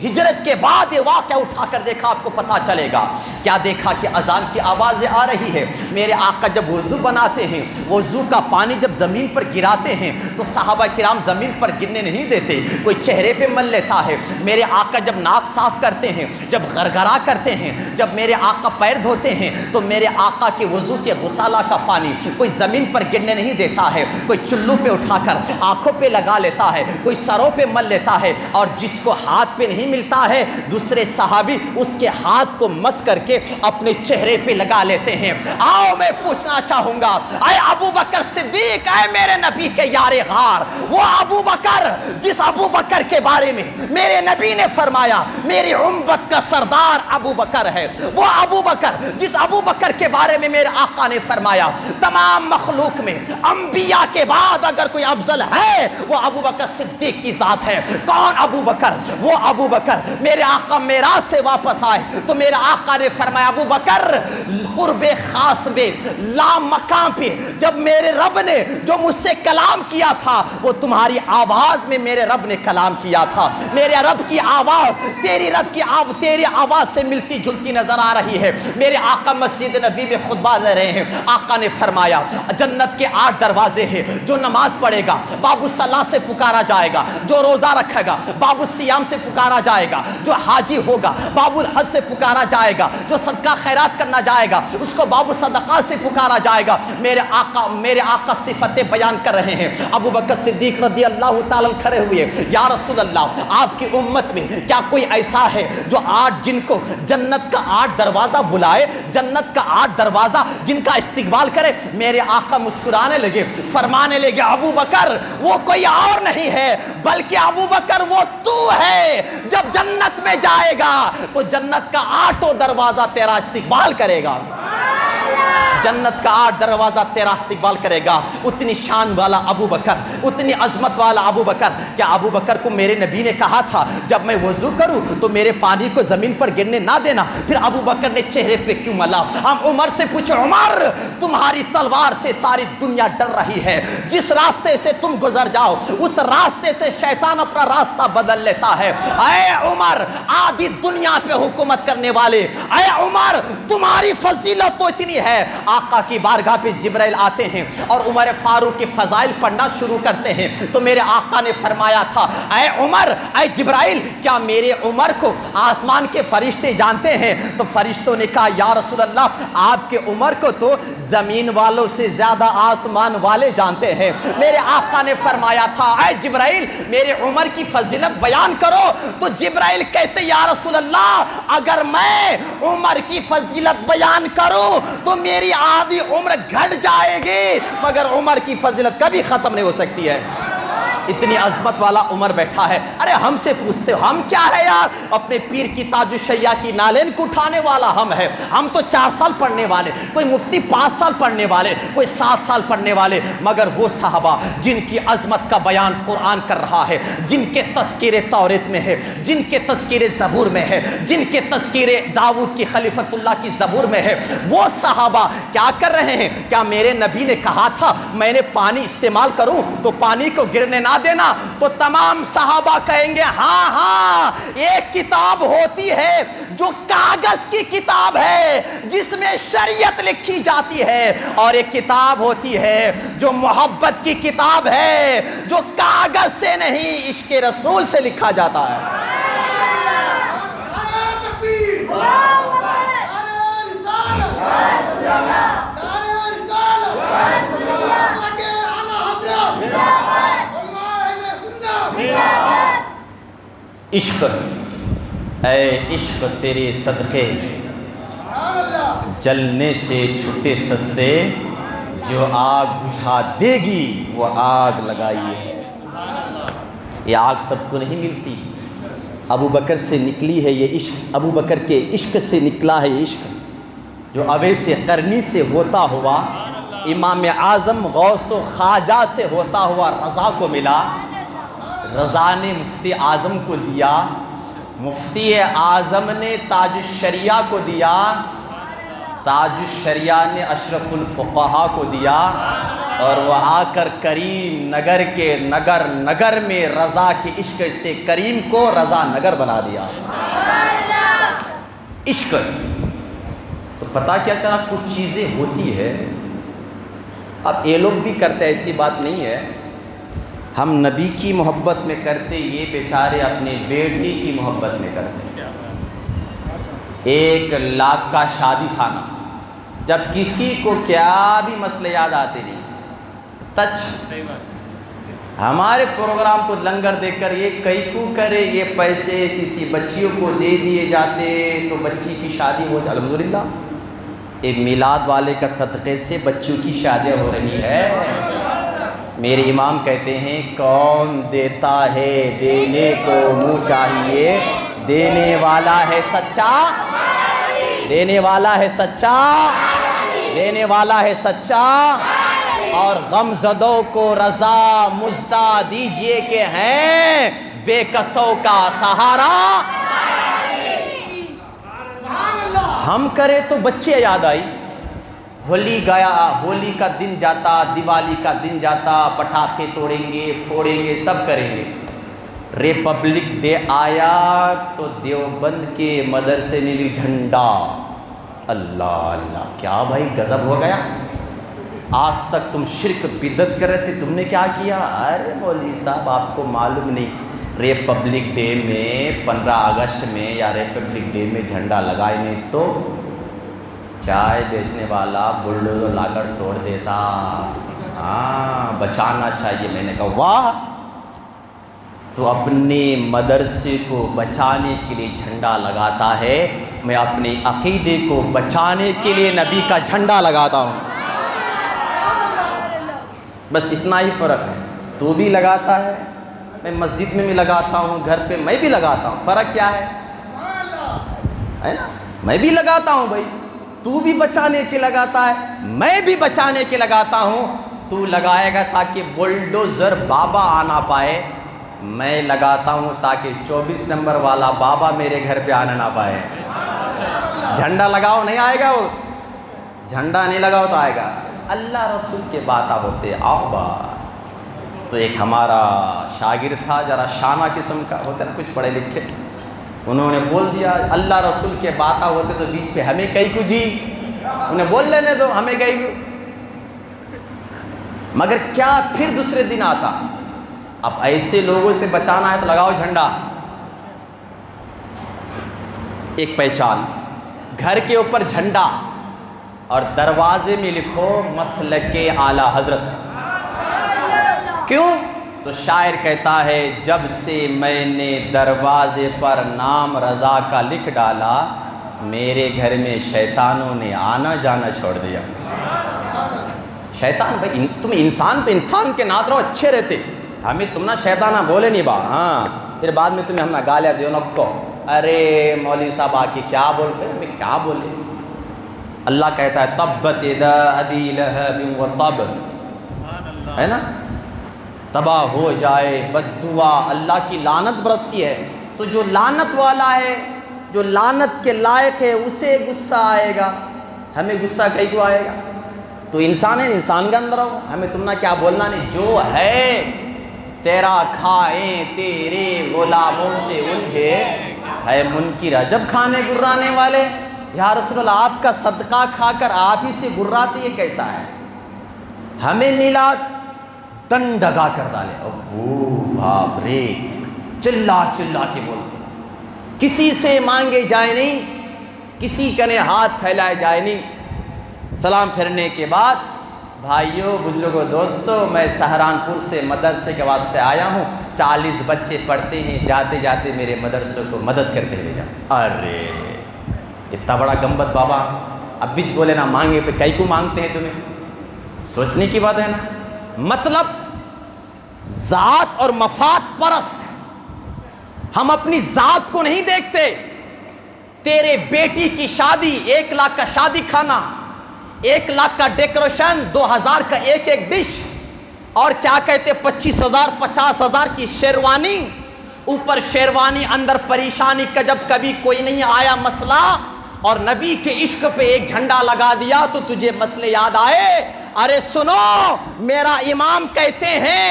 ہجرت کے بعد یہ واقعہ اٹھا کر دیکھا، آپ کو پتا چلے گا۔ کیا دیکھا کہ اذان کی آوازیں آ رہی ہے، میرے آقا جب وضو بناتے ہیں، وضو کا پانی جب زمین پر گراتے ہیں تو صحابہ کرام زمین پر گرنے نہیں دیتے، کوئی چہرے پہ مل لیتا ہے۔ میرے آقا جب ناک صاف کرتے ہیں، جب غرغرا کرتے ہیں، جب میرے آقا پیر دھوتے ہیں تو میرے آقا کے وضو کے غسالہ کا پانی کوئی زمین پر گرنے نہیں دیتا ہے، کوئی چلو پہ اٹھا کر آنکھوں پہ لگا لیتا ہے، کوئی سروں پہ مل لیتا ہے، اور جس کو ہاتھ پہ نہیں ملتا ہے دوسرے صحابی اس کے ہاتھ کو مس کر کے اپنے چہرے پہ لگا لیتے ہیں۔ آؤ میں پوچھنا چاہوں گا، اے ابو بکر صدیق، اے میرے نبی کے یار غار، وہ ابو بکر جس ابو بکر کے بارے میں میرے نبی نے فرمایا میری امت کا سردار ابو بکر ہے، وہ ابو بکر جس ابو بکر کے بارے میں میرے آقا نے فرمایا تمام مخلوق میں انبیاء کے بعد اگر کوئی افضل ہے وہ ابو بکر صدیق کی ذات ہے۔ کون ابو بکر؟ وہ ابو بکر میرے آقا معراج سے واپس آئے تو میرے آقا نے فرمایا ابو بکر قرب خاص میں لا مقام پہ جب میرے رب نے جو مجھ سے کلام کیا تھا وہ تمہاری آواز میں میرے رب نے کلام کیا تھا، میرے رب کی آواز تیری رب کی تیری آواز سے ملتی جلتی نظر آ رہی ہے۔ میرے آقا مسجد نبی میں خطبہ دے رہے ہیں، آقا نے فرمایا جنت کے 8 دروازے ہیں، جو نماز پڑھے گا باب الصلاۃ سے پکارا جائے گا، جو روزہ رکھے گا باب الصیام سے پکارا جائے گا، جو حاجی ہوگا باب الحج سے پکارا جائے گا، جو صدقہ خیرات کرنا جائے گا اس کو باب الصدقات سے پکارا جائے گا۔ میرے آقا صفتیں بیان کر رہے ہیں۔ ابو بکر صدیق رضی اللہ تعالیٰ کھڑے ہوئے، یا رسول اللہ آپ کی امت میں کیا کوئی ایسا ہے جو 8 جن کو جنت کا 8 دروازہ بلائے، جنت کا 8 دروازہ جن کا استقبال کرے؟ میرے آقا مسکرانے لگے، فرمانے لگے ابو بکر وہ کوئی اور نہیں ہے بلکہ ابو بکر وہ تو ہے، جب جنت میں جائے گا تو جنت کا 8 دروازہ تیرا استقبال کرے گا، جنت کا 8 دروازہ تیرا استقبال کرے گا۔ اتنی شان والا ابو بکر، اتنی عظمت والا ابو بکر، کیا ابو بکر کو میرے نبی نے کہا تھا جب میں وضو کروں تو میرے پانی کو زمین پر گرنے نہ دینا؟ پھر ابو بکر نے چہرے پہ کیوں ملا؟ ہم عمر سے پوچھے عمر تمہاری تلوار سے ساری دنیا ڈر رہی ہے، جس راستے سے تم گزر جاؤ اس راستے سے شیطان اپنا راستہ بدل لیتا ہے۔ اے عمر آدھی دنیا پہ حکومت کرنے والے، اے عمر تمہاری فضیلت تو اتنی ہے۔ آقا کی بارگاہ پہ جبرائیل آتے ہیں اور عمر فاروق کے فضائل پڑھنا شروع کرتے کرتے ہیں تو میرے آقا نے فرمایا تھا اے عمر، اے جبرائیل، کیا میرے عمر کو آسمان کے فرشتے جانتے ہیں؟ تو فرشتوں نے کہا یا رسول اللہ، آپ کے عمر کو تو زمین والوں سے زیادہ آسمان والے جانتے ہیں۔ میرے آقا نے فرمایا تھا اے جبرائیل، میرے عمر کی فضیلت بیان کرو۔ تو جبرائیل کہتے یا رسول اللہ، اگر میں عمر کی فضیلت بیان کروں تو میری آدھی عمر گھٹ جائے گی، مگر عمر کی فضیلت کبھی ختم نہیں ہو سکتی ہے۔ اتنی عظمت والا عمر بیٹھا ہے۔ ارے ہم سے پوچھتے ہو ہم کیا ہے یار؟ اپنے پیر کی تاج الشیعہ کی نالین کو اٹھانے والا ہم ہے۔ ہم تو 4 سال پڑھنے والے، کوئی مفتی 5 سال پڑھنے والے، کوئی 7 سال پڑھنے والے، مگر وہ صحابہ جن کی عظمت کا بیان قرآن کر رہا ہے، جن کے تذکیر توریت میں ہے، جن کے تذکیر زبور میں ہے، جن کے تذکیر داؤد کی خلیفۃ اللہ کی زبور میں ہے، وہ صحابہ کیا کر رہے ہیں؟ کیا میرے نبی نے کہا تھا میں نے پانی استعمال کروں تو پانی کو گرنے نہ دینا؟ تو تمام صحابہ کہیں گے ہاں ہاں، ایک کتاب ہوتی ہے جو کاغذ کی کتاب ہے جس میں شریعت لکھی جاتی ہے، اور ایک کتاب ہوتی ہے جو محبت کی کتاب ہے، جو کاغذ سے نہیں عشق رسول سے لکھا جاتا ہے۔ عشق، اے عشق تیرے صدقے جلنے سے چھٹے سستے، جو آگ بجھا دے گی وہ آگ لگائیے۔ یہ آگ سب کو نہیں ملتی، ابو بکر سے نکلی ہے یہ عشق، ابو بکر کے عشق سے نکلا ہے یہ عشق، جو اویس قرنی سے ہوتا ہوا امام اعظم غوث و خواجہ سے ہوتا ہوا رضا کو ملا۔ رضا نے مفتی اعظم کو دیا، مفتی اعظم نے تاج الشریعہ کو دیا، تاج الشریعہ نے اشرف الفقہا کو دیا، اور وہ آ کر کریم نگر کے نگر میں رضا کے عشق سے کریم کو رضا نگر بنا دیا۔ عشق تو پتہ کیا چلا، کچھ چیزیں ہوتی ہے، اب یہ لوگ بھی کرتے، ایسی بات نہیں ہے، ہم نبی کی محبت میں کرتے، یہ بیچارے اپنی بیٹی کی محبت میں کرتے۔ 1 لاکھ کا شادی خانہ، جب کسی کو کیا بھی مسئلے یاد آتے نہیں، تچ ہمارے پروگرام کو لنگر دیکھ کر یہ کئی کو کرے، یہ پیسے کسی بچیوں کو دے دیے جاتے تو بچی کی شادی ہو جائے۔ الحمدللہ ایک میلاد والے کا صدقے سے بچوں کی شادی ہو رہی ہے۔ میرے امام کہتے ہیں کون دیتا ہے دینے کو منہ چاہیے، دینے والا ہے سچا، دینے والا ہے سچا، دینے والا ہے سچا، اور غم زدوں کو رضا مزدہ دیجئے کہ ہیں بے کسوں کا سہارا۔ ہم کرے تو بچے یاد آئی، ہولی گیا، ہولی کا دن جاتا، دیوالی کا دن جاتا، پٹاخے توڑیں گے، پھوڑیں گے، سب کریں گے۔ ریپبلک ڈے آیا تو دیوبند کے مدرسے نے لی جھنڈا۔ اللہ اللہ، کیا بھائی گزب ہو گیا، آج تک تم شرک بدعت کر رہے تھے، تم نے کیا کیا؟ ارے مولوی صاحب آپ کو معلوم نہیں، ریپبلک ڈے میں 15 اگست میں یا ریپبلک ڈے میں جھنڈا لگائے تو چائے بیچنے والا بلڈوزر لا کر توڑ دیتا۔ ہاں بچانا چاہیے۔ میں نے کہا واہ، تو اپنے مدرسے کو بچانے کے لیے جھنڈا لگاتا ہے، میں اپنے عقیدے کو بچانے کے لیے نبی کا جھنڈا لگاتا ہوں۔ بس اتنا ہی فرق ہے، تو بھی لگاتا ہے، میں مسجد میں بھی لگاتا ہوں، گھر پہ میں بھی لگاتا ہوں، فرق کیا ہے نا؟ میں بھی لگاتا ہوں بھائی، تو بھی بچانے کے لگاتا ہے، میں بھی بچانے کے لگاتا ہوں۔ تو لگائے گا تاکہ بلڈوزر بابا آنا پائے، میں لگاتا ہوں تاکہ 24 نمبر والا بابا میرے گھر پہ آنا نہ پائے۔ جھنڈا لگاؤ نہیں آئے گا، وہ جھنڈا نہیں لگاؤ تو آئے گا۔ اللہ رسول کے بات ہوتے آبا۔ تو ایک ہمارا شاگرد تھا، ذرا شانہ قسم کا ہوتا ہے نا، کچھ پڑھے لکھے، انہوں نے بول دیا اللہ رسول کے بات ہوتے تو بیچ پہ ہمیں کئی کو جی، انہیں بول لینے دو، ہمیں کئی کو۔ مگر کیا پھر دوسرے دن آتا اب ایسے لوگوں سے بچانا ہے تو لگاؤ جھنڈا. ایک پہچان, گھر کے اوپر جھنڈا اور دروازے میں لکھو مسلک اعلی حضرت. کیوں؟ تو شاعر کہتا ہے جب سے میں نے دروازے پر نام رضا کا لکھ ڈالا, میرے گھر میں شیطانوں نے آنا جانا چھوڑ دیا. شیطان بھائی تم انسان تو انسان کے نات رہو, اچھے رہتے, ہمیں تم نہ شیطانہ بولے نہیں با. ہاں پھر بعد میں تمہیں ہم نہ گالیاں دیو نکو, ارے مولوی صاحب آ کے کیا بول رہے, ہمیں کیا بولے. اللہ کہتا ہے تبت یدا ابی لہب وطب, ہے نا, تباہ ہو جائے, بد دعا, اللہ کی لعنت برستی ہے. تو جو لعنت والا ہے, جو لعنت کے لائق ہے, اسے غصہ آئے گا, ہمیں غصہ کہیں کو آئے گا. تو انسان ہے, انسان کے اندر ہو, ہمیں تم نہ کیا بولنا نہیں. جو ہے تیرا کھائیں تیرے غلاموں سے الجھے, ہے منکر جب کھانے گرانے والے. یا رسول اللہ آپ کا صدقہ کھا کر آپ ہی سے گراتے, یہ کیسا ہے. ہمیں میلاد تن ڈگا کر ڈالے, ابو باپ رے, چلا چلا کے بولتے, کسی سے مانگے جائے نہیں, کسی کنے ہاتھ پھیلائے جائے نہیں. سلام پھرنے کے بعد بھائیوں بزرگوں دوستوں, میں سہارنپور سے مدرسے کے واسطے آیا ہوں. 40 بچے پڑھتے ہیں, جاتے جاتے میرے مدرسے کو مدد کرتے ہوئے جاؤ. ارے اتنا بڑا گنبد بابا, اب بھی بولے نا مانگے پہ کئی کو مانگتے ہیں, تمہیں سوچنے کی بات ہے نا. مطلب ذات اور مفاد پرست, ہم اپنی ذات کو نہیں دیکھتے. تیرے بیٹی کی شادی, 1 لاکھ کا شادی کھانا, 1 لاکھ کا ڈیکوریشن, 2000 کا ایک ایک ڈش, اور کیا کہتے 25,000 50,000 کی شیروانی, اوپر شیروانی اندر پریشانی کا جب کبھی کوئی نہیں آیا مسئلہ, اور نبی کے عشق پہ ایک جھنڈا لگا دیا تو تجھے مسئلے یاد آئے. ارے سنو, میرا امام کہتے ہیں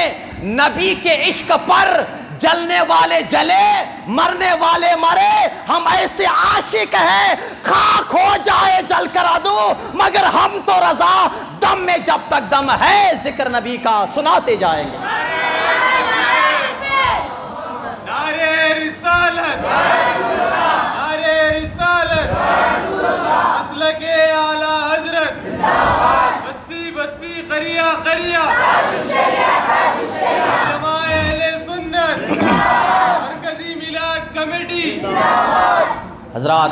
نبی کے عشق پر جلنے والے جلے, مرنے والے مرے, ہم ایسے عاشق ہیں خاک ہو جائے جل کر ادو, مگر ہم تو رضا دم میں جب تک دم ہے ذکر نبی کا سناتے جائیں گے. نعرہ رسالت, نعرہ رسالت, مسلک اعلی حضرت, بستی بستی قریہ قریہ, علماء اہل سنت, مرکزی میلاد کمیٹی. حضرات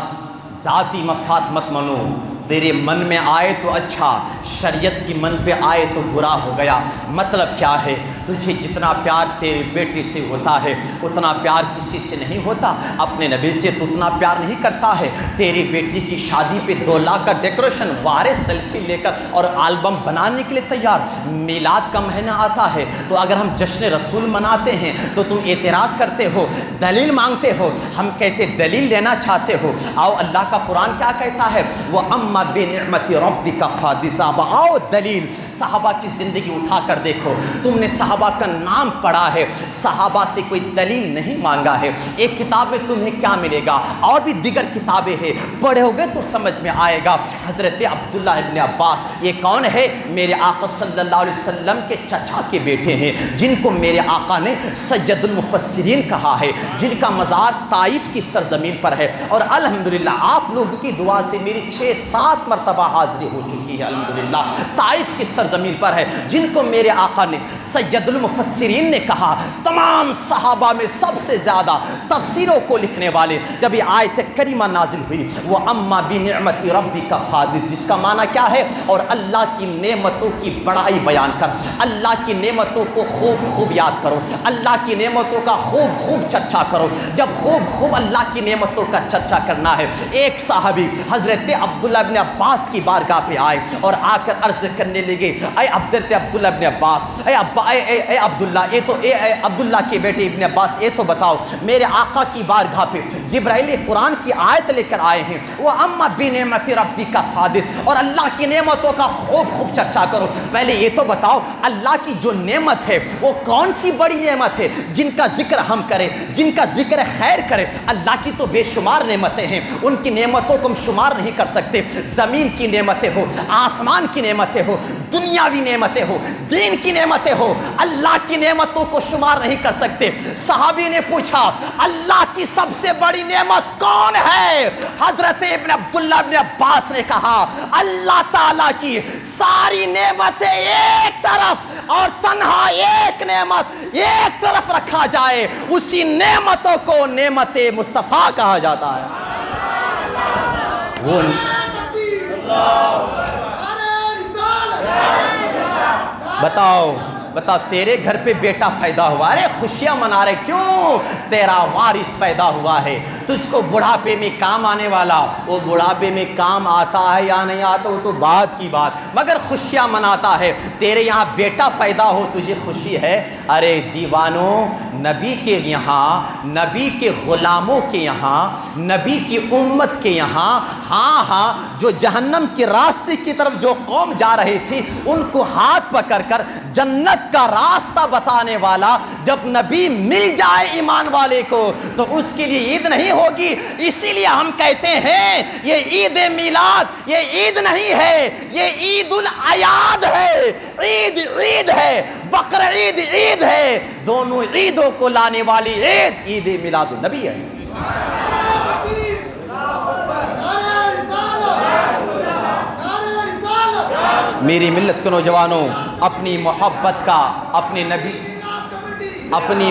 ذاتی مفاد مت منو, تیرے من میں آئے تو اچھا, شریعت کی من پہ آئے تو برا ہو گیا. مطلب کیا ہے, تجھے جتنا پیار تیرے بیٹے سے ہوتا ہے اتنا پیار کسی سے نہیں ہوتا. اپنے نبی سے تو اتنا پیار نہیں کرتا ہے. تیری بیٹی کی شادی پہ 2 لاکھ کا ڈیکوریشن, وارے سیلفی لے کر اور البم بنانے کے لیے تیار. میلاد کا مہینہ آتا ہے تو اگر ہم جشن رسول مناتے ہیں تو تم اعتراض کرتے ہو, دلیل مانگتے ہو. ہم کہتے دلیل لینا چاہتے ہو, آؤ اللہ کا قرآن کیا کہتا ہے, وہ اما بنعمت ربک فحدث. آؤ دلیل, صحابہ کی زندگی اٹھا کر دیکھو. تم نے صحابہ کا نام پڑھا ہے, صحابہ سے کوئی دلیل نہیں مانگا ہے. ایک کتاب میں تمہیں کیا ملے گا, اور بھی دیگر کتابیں ہیں, پڑھے ہوگے تو سمجھ میں آئے گا. حضرت عبداللہ ابن عباس, یہ کون ہے, میرے آقا صلی اللہ علیہ وسلم کے چچا کے بیٹے ہیں, جن کو میرے آقا نے سید المفسرین کہا ہے, جن کا مزار طائف کی سرزمین پر ہے. اور الحمدللہ آپ لوگوں کی دعا سے میری 6-7 مرتبہ حاضری ہو چکی ہے الحمدللہ. طائف کی سرزمین پر ہے, جن کو میرے آقا نے سید المفسرین نے کہا تمام صحابہ میں سب سے زیادہ تفسیروں کو لکھنے والے. جب یہ آیت کریمہ نازل ہوئی, وہ اما بنعمت ربک فحدث, جس کا معنی کیا ہے, اور اللہ کی نعمتوں کی بڑائی بیان کر, اللہ کی نعمتوں کو خوب خوب یاد کرو, اللہ کی نعمتوں کا خوب خوب چرچا کرو. جب خوب خوب اللہ کی نعمتوں کا چرچا کرنا ہے, ایک صحابی حضرت عبداللہ ابن عباس کی بارگاہ پہ آئے اور آ کر عرض کرنے لگے, اے حضرت عبداللہ ابن عباس, اے عبداللہ, اے عبداللہ کے بیٹے ابن عباس, یہ تو بتاؤ میرے آقا کی بارگاہ پہ جبرائیل قرآن کی آیت لے کر آئے ہیں, وہ اما بنعمت ربک فحدث, اور اللہ کی نعمتوں کا خوب خوب چرچا کرو. پہلے یہ تو بتاؤ اللہ کی جو نعمت ہے وہ کون سی بڑی نعمت ہے جن کا ذکر ہم کریں, جن کا ذکر خیر کریں. اللہ کی تو بے شمار نعمتیں ہیں, ان کی نعمتوں کو ہم شمار نہیں کر سکتے. زمین کی نعمتیں ہو, آسمان کی نعمتیں ہو, دنیا دنیاوی نعمتیں ہو، دین کی نعمتیں ہو، اللہ کی نعمتوں کو شمار نہیں کر سکتے۔ صحابی نے پوچھا اللہ کی سب سے بڑی نعمت کون ہے؟ حضرت ابن عبداللہ ابن عباس نے کہا اللہ تعالیٰ کی ساری نعمتیں ایک طرف اور تنہا ایک نعمت ایک طرف رکھا جائے، اسی نعمتوں کو نعمت مصطفیٰ کہا جاتا ہے۔ وہ بتاؤ تیرے گھر پہ بیٹا پیدا ہوا، ارے خوشیاں منا رہے کیوں؟ تیرا وارث پیدا ہوا ہے، تجھ کو بڑھاپے میں کام آنے والا، وہ بڑھاپے میں کام آتا ہے یا نہیں آتا وہ تو بعد کی بات، مگر خوشیاں مناتا ہے۔ تیرے یہاں بیٹا پیدا ہو تجھے خوشی ہے؟ ارے دیوانوں، نبی کے یہاں، نبی کے غلاموں کے یہاں، نبی کی امت کے یہاں، ہاں جو جہنم کے راستے کی طرف جو قوم جا رہی تھی ان کو ہاتھ پکڑ کر جنت کا راستہ بتانے والا جب نبی مل جائے ایمان والے کو تو اس کے لیے عید نہیں ہوگی۔ اسی لیے ہم کہتے ہیں یہ عید میلاد یہ عید نہیں ہے، یہ عید الاعیاد ہے، عید ہے، بقر عید ہے، دونوں عیدوں کو لانے والی عید میلاد النبی ہے۔ میری ملت کے نوجوانوں، اپنی محبت کا اپنی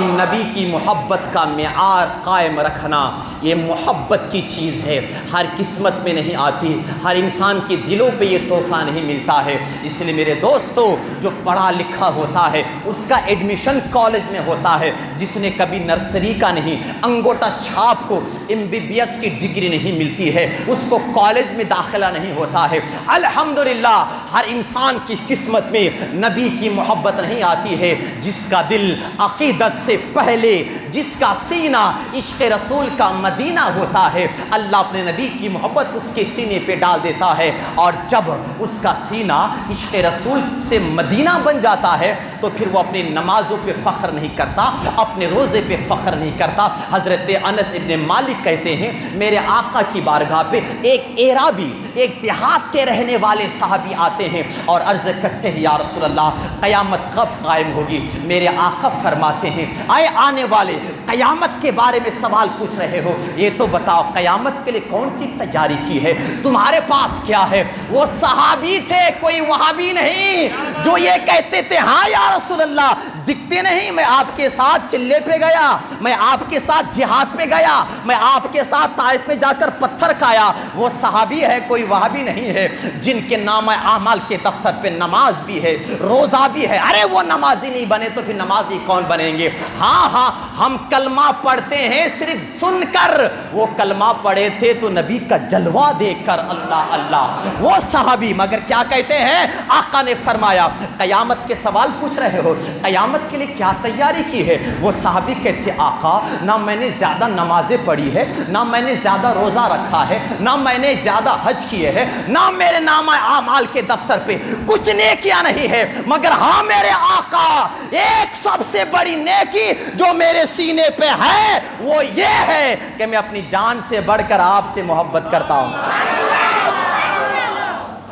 نبی کی محبت کا معیار قائم رکھنا یہ محبت کی چیز ہے، ہر قسمت میں نہیں آتی، ہر انسان کے دلوں پہ یہ تحفہ نہیں ملتا ہے۔ اس لیے میرے دوستو، جو پڑھا لکھا ہوتا ہے اس کا ایڈمیشن کالج میں ہوتا ہے، جس نے کبھی نرسری کا نہیں، انگوٹا چھاپ کو MBBS کی ڈگری نہیں ملتی ہے، اس کو کالج میں داخلہ نہیں ہوتا ہے۔ الحمدللہ ہر انسان کی قسمت میں نبی کی محبت نہیں آتی ہے، جس کا دل عقیدت سے پہلے، جس کا سینہ عشق رسول کا مدینہ ہوتا ہے، اللہ اپنے نبی کی محبت اس کے سینے پہ ڈال دیتا ہے، اور جب اس کا سینہ عشق رسول سے مدینہ بن جاتا ہے تو پھر وہ اپنی نمازوں پہ فخر نہیں کرتا، اپنے روزے پہ فخر نہیں کرتا۔ حضرت انس ابن مالک کہتے ہیں میرے آقا کی بارگاہ پہ ایک اعرابی، ایک دیہات کے رہنے والے صحابی آتے ہیں اور عرض کرتے ہیں یا رسول اللہ قیامت کب قائم ہوگی؟ میرے آقا فرماتے ہیں اے آنے والے، قیامت کے بارے میں سوال پوچھ رہے ہو، یہ تو بتاؤ قیامت کے لیے کون سی تیاری کی ہے، تمہارے پاس کیا ہے؟ وہ صحابی تھے، کوئی وہابی نہیں، جو یہ کہتے تھے ہاں یا رسول اللہ دکھتے نہیں، میں آپ کے ساتھ چلے پہ گیا، میں آپ کے ساتھ جہاد پہ گیا، میں آپ کے ساتھ طائف میں جا کر پتھر کھایا۔ وہ صحابی ہے، کوئی وہابی نہیں ہے، جن کے نام اعمال کے دفتر پہ نماز بھی ہے، روزہ بھی ہے۔ ارے وہ نمازی نہیں بنے تو پھر نمازی کون بنیں گے؟ ہاں ہم کلمہ پڑھتے ہیں صرف سن کر، وہ کلمہ پڑھے تھے تو نبی کا جلوہ دیکھ کر، اللہ اللہ وہ صحابی۔ مگر کیا کہتے ہیں؟ آقا نے فرمایا قیامت کے سوال پوچھ رہے ہو، قیامت کے لیے کیا تیاری کی ہے؟ وہ صحابی کہتے آقا نہ میں نے زیادہ نمازیں پڑھی ہے، نہ میں نے زیادہ روزہ رکھا ہے، نہ میں نے زیادہ حج کیے ہیں، نہ میرے نام اعمال کے دفتر پہ کچھ نیکیاں نہیں ہے، مگر ہاں میرے آقا ایک سب سے بڑی نیکی جو میرے سینے پہ ہے وہ یہ ہے کہ میں اپنی جان سے بڑھ کر آپ سے محبت کرتا ہوں۔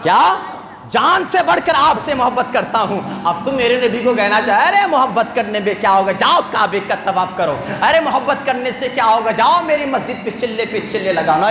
کیا؟ جان سے بڑھ کر آپ سے محبت کرتا ہوں۔ اب تم میرے نبی کو کہنا چاہے ارے محبت کرنے میں کیا ہوگا، جاؤ کعبے کا طواف کرو، ارے محبت کرنے سے کیا ہوگا، جاؤ میری مسجد پہ چلے لگانا۔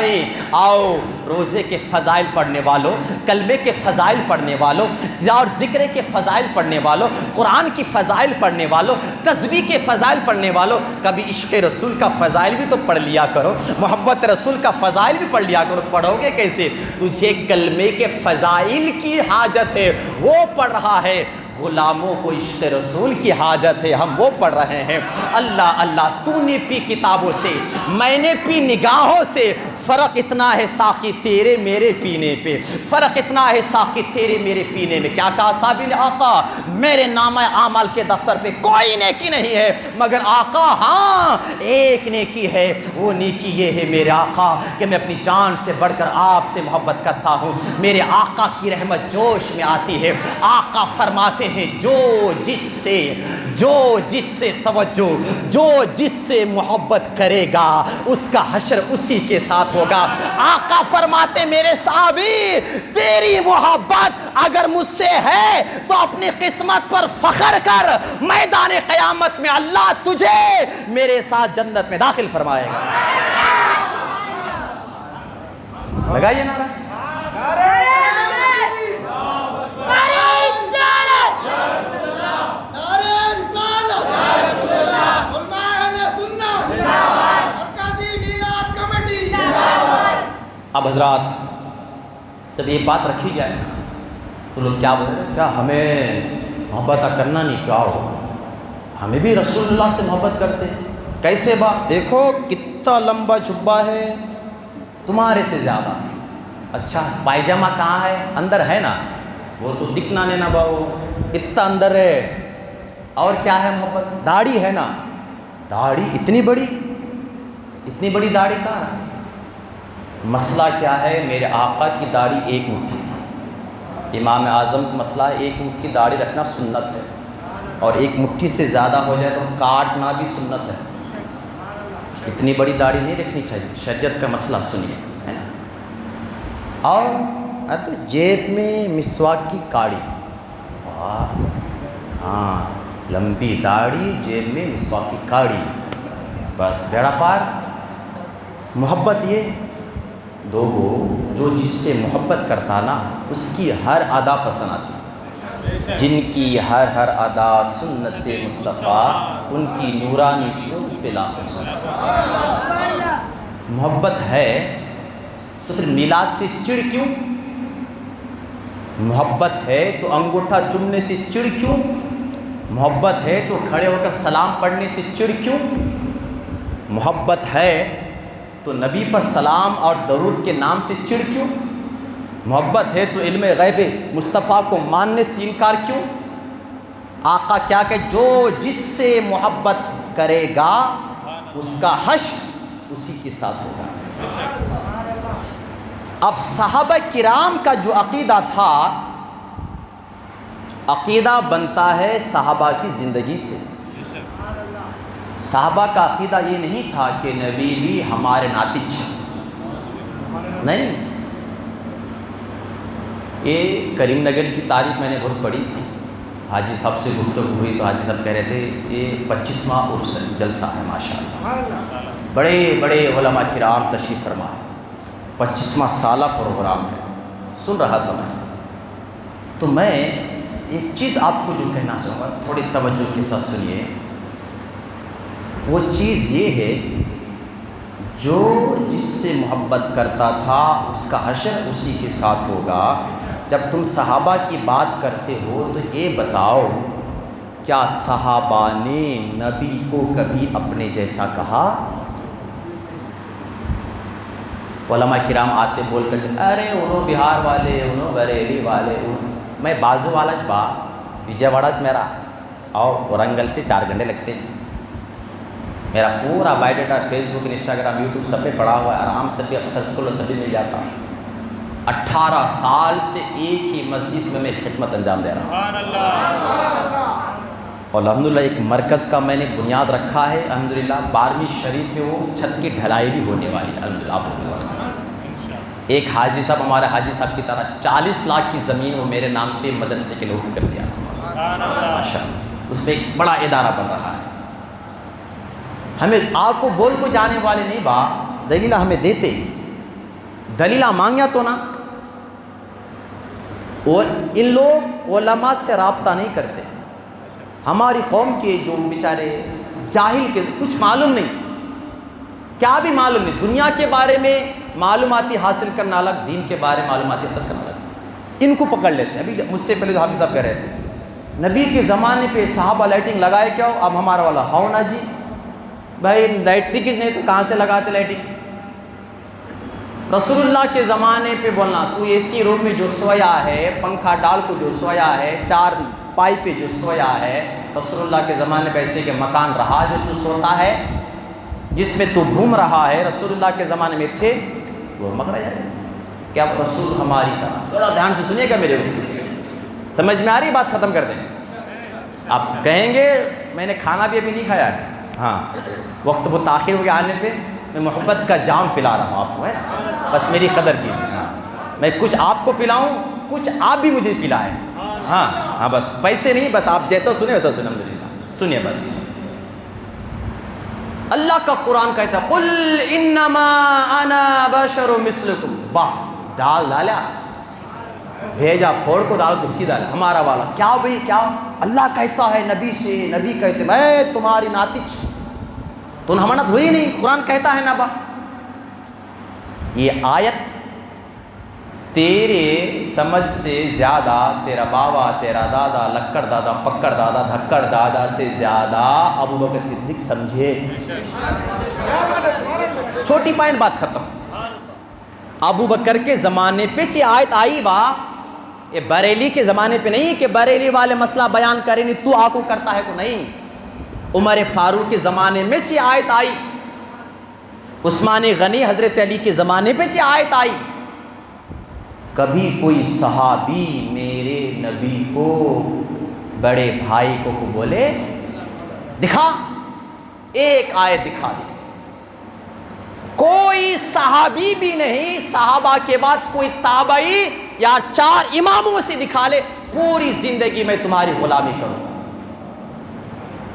آؤ روزے کے فضائل پڑھنے والوں، کلمے کے فضائل پڑھنے والوں، اور ذکر کے فضائل پڑھنے والوں، قرآن کی فضائل پڑھنے والوں، تسبیح کے فضائل پڑھنے والوں، کبھی عشق رسول کا فضائل بھی تو پڑھ لیا کرو، محبت رسول کا فضائل بھی پڑھ لیا کرو۔ پڑھو گے کیسے؟ تجھے کلمے کے فضائل کی حاجت ہے وہ پڑھ رہا ہے، غلاموں کو عشق رسول کی حاجت ہے ہم وہ پڑھ رہے ہیں۔ اللہ اللہ، تو نے پی کتابوں سے، میں نے پی نگاہوں سے، فرق اتنا ہے ساقی تیرے میرے پینے پہ، فرق اتنا ہے ساقی تیرے میرے پینے میں۔ کیا کہا صابر آقا؟ میرے نامہ اعمال کے دفتر پہ کوئی نیکی نہیں ہے، مگر آقا ہاں ایک نیکی ہے، وہ نیکی یہ ہے میرے آقا کہ میں اپنی جان سے بڑھ کر آپ سے محبت کرتا ہوں۔ میرے آقا کی رحمت جوش میں آتی ہے۔ آقا فرماتے ہیں جو جس سے توجہ، جو جس سے محبت کرے گا اس کا حشر اسی کے ساتھ محبت ہوگا. آقا فرماتے میرے صحابی تیری محبت اگر مجھ سے ہے تو اپنی قسمت پر فخر کر, میدان قیامت میں اللہ تجھے میرے ساتھ جنت میں داخل فرمائے گا. لگائیے نعرہ. اب حضرات جب یہ بات رکھی جائے تو لوگ کیا بول رہے ہیں, کیا ہمیں محبت کرنا نہیں, کیا ہو ہمیں بھی رسول اللہ سے محبت کرتے. کیسے بات, دیکھو کتنا لمبا جبہ ہے, تمہارے سے زیادہ ہے. اچھا پائجامہ کہاں ہے, اندر ہے نا, وہ تو دکھنا نہیں نا باؤ, اتنا اندر ہے. اور کیا ہے محبت, داڑھی ہے نا, داڑھی اتنی بڑی داڑھی کہاں ہے. مسئلہ کیا ہے, میرے آقا کی داڑھی ایک مٹھی تھی. امام اعظم کا مسئلہ ہے ایک مٹھی داڑھی رکھنا سنت ہے, اور ایک مٹھی سے زیادہ ہو جائے تو کاٹنا بھی سنت ہے. اتنی بڑی داڑھی نہیں رکھنی چاہیے. شریعت کا مسئلہ سنیے, ہے نا. اور تو جیب میں مسواک کی کاڑی, ہاں لمبی داڑھی, جیب میں مسواک کی کاڑی, بس بیڑا پار. محبت یہ دو جو جس سے محبت کرتا نا اس کی ہر ادا پسند آتی. جن کی ہر ادا سنت مصطفیٰ, ان کی نورانی سنت بلا پسند. محبت ہے تو پھر میلاد سے چڑ کیوں, محبت ہے تو انگوٹھا چومنے سے چڑ کیوں, محبت ہے تو کھڑے ہو کر سلام پڑھنے سے چڑ کیوں, محبت ہے تو نبی پر سلام اور درود کے نام سے چڑ کیوں, محبت ہے تو علم غیب مصطفیٰ کو ماننے سے انکار کیوں. آقا کیا کہ جو جس سے محبت کرے گا اس کا حشر اسی کے ساتھ ہوگا. اب صحابہ کرام کا جو عقیدہ تھا, عقیدہ بنتا ہے صحابہ کی زندگی سے. صحابہ کا عقیدہ یہ نہیں تھا کہ نبی بھی ہمارے ناطق نہیں. یہ کریم نگر کی تاریخ میں نے بہت پڑھی تھی, حاجی صاحب سے گفتگو ہوئی تو حاجی صاحب کہہ رہے تھے یہ 25واں عرس جلسہ ہے ماشاءاللہ, بڑے بڑے علماء کرام تشریف فرمائے, 25واں سالہ پروگرام ہے. سن رہا تھا میں, تو میں ایک چیز آپ کو جو کہنا چاہوں گا تھوڑی توجہ کے ساتھ سنیے. وہ چیز یہ ہے جو جس سے محبت کرتا تھا اس کا حشر اسی کے ساتھ ہوگا. جب تم صحابہ کی بات کرتے ہو تو یہ بتاؤ کیا صحابہ نے نبی کو کبھی اپنے جیسا کہا؟ علماء کرام آتے بول کر ارے انہوں بہار والے, انہوں بریلی والے, میں بازو والا با وجے واڑا میرا اور ورنگل سے 4 گھنٹے لگتے ہیں. میرا پورا بایو ڈیٹا فیس بک انسٹاگرام یوٹیوب سب پہ پڑا ہوا ہے, آرام سے بھی اب سرچ کرو سبھی مل جاتا. 18 سال سے ایک ہی مسجد میں خدمت انجام دے رہا ہوں. اور الحمدللہ ایک مرکز کا میں نے بنیاد رکھا ہے الحمدللہ. 12ویں شریف میں وہ چھت کی ڈھلائی بھی ہونے والی ہے الحمدللہ. ایک حاجی صاحب, ہمارے حاجی صاحب کی طرح 40 لاکھ کی زمین وہ میرے نام پہ مدرسے کے لوگ کر دیا تھا ماشاءاللہ. اس پہ ایک بڑا ادارہ بن رہا ہے. ہمیں آپ کو بول کو جانے والے نہیں با, دلیلہ ہمیں دیتے, دلیلہ مانگیا تو نا. اور ان لوگ علماء سے رابطہ نہیں کرتے. ہماری قوم کے جو بیچارے جاہل کے کچھ معلوم نہیں, کیا بھی معلوم نہیں, دنیا کے بارے میں معلوماتی حاصل کرنا الگ, دین کے بارے میں معلوماتی حاصل کرنا الگ, ان کو پکڑ لیتے ہیں. ابھی مجھ سے پہلے جو حافظ صاحب کہہ رہے تھے نبی کے زمانے پہ صحابہ لائٹنگ لگائے کیا ہو, اب ہمارا والا ہاؤ نا جی بھائی لائٹنگ کس نہیں تو کہاں سے لگاتے لائٹنگ. رسول اللہ کے زمانے پہ بولنا تو اے سی روم میں جو سویا ہے, پنکھا ڈال کو جو سویا ہے, 4 پائی پہ جو سویا ہے, رسول اللہ کے زمانے پہ ایسے کہ مکان رہا جو تو سوتا ہے, جس میں تو گھوم رہا ہے, رسول اللہ کے زمانے میں تھے وہ مکڑا جائے. کیا رسول ہماری طرح, تھوڑا دھیان سے سنیے گا میرے دوست, سمجھ میں آ رہی بات, ختم کر دیں. آپ کہیں گے میں نے کھانا بھی ابھی نہیں کھایا ہے, ہاں وقت وہ تاخیر ہو گیا آنے پہ, میں محبت کا جام پلا رہا ہوں آپ کو، ہے نا، بس میری قدر کیجیے۔ ہاں میں کچھ آپ کو پلاؤں، کچھ آپ بھی مجھے پلائیں۔ ہاں بس پیسے نہیں، بس آپ جیسا سنیں ویسا سنیں، الحمدللہ سنیے بس۔ اللہ کا قرآن کہتا ہے قل انما انا بشر مثلکم، ڈال ڈالا، بھیجا پھوڑ کو ڈال کو سیدھا ہمارا والا کیا بھئی کیا؟ اللہ کہتا ہے نبی سے، نبی کہتے میں تمہاری ناتج، تو ہمانت ہوئی نہیں، قرآن کہتا ہے نبا۔ یہ آیت تیرے سمجھ سے زیادہ تیرا بابا، تیرا دادا، لشکر دادا، پکڑ دادا، دھکڑ دادا سے زیادہ ابو بکر صدیق سمجھے۔ چھوٹی پوائنٹ، بات ختم۔ ابو بکر کے زمانے پہ یہ آیت آئی با، یہ بریلی کے زمانے پہ نہیں کہ بریلی والے مسئلہ بیان کریں نہیں تو آکو کرتا ہے کو نہیں۔ عمر فاروق کے زمانے میں یہ آیت آئی، عثمان غنی حضرت علی کے زمانے پہ یہ آیت آئی۔ کبھی کوئی صحابی میرے نبی کو، بڑے بھائی کو بولے دکھا، ایک آیت دکھا دے، کوئی صحابی بھی نہیں، صحابہ کے بعد کوئی تابعی یا 4 اماموں سے دکھا لے پوری زندگی میں تمہاری غلامی کروں گا،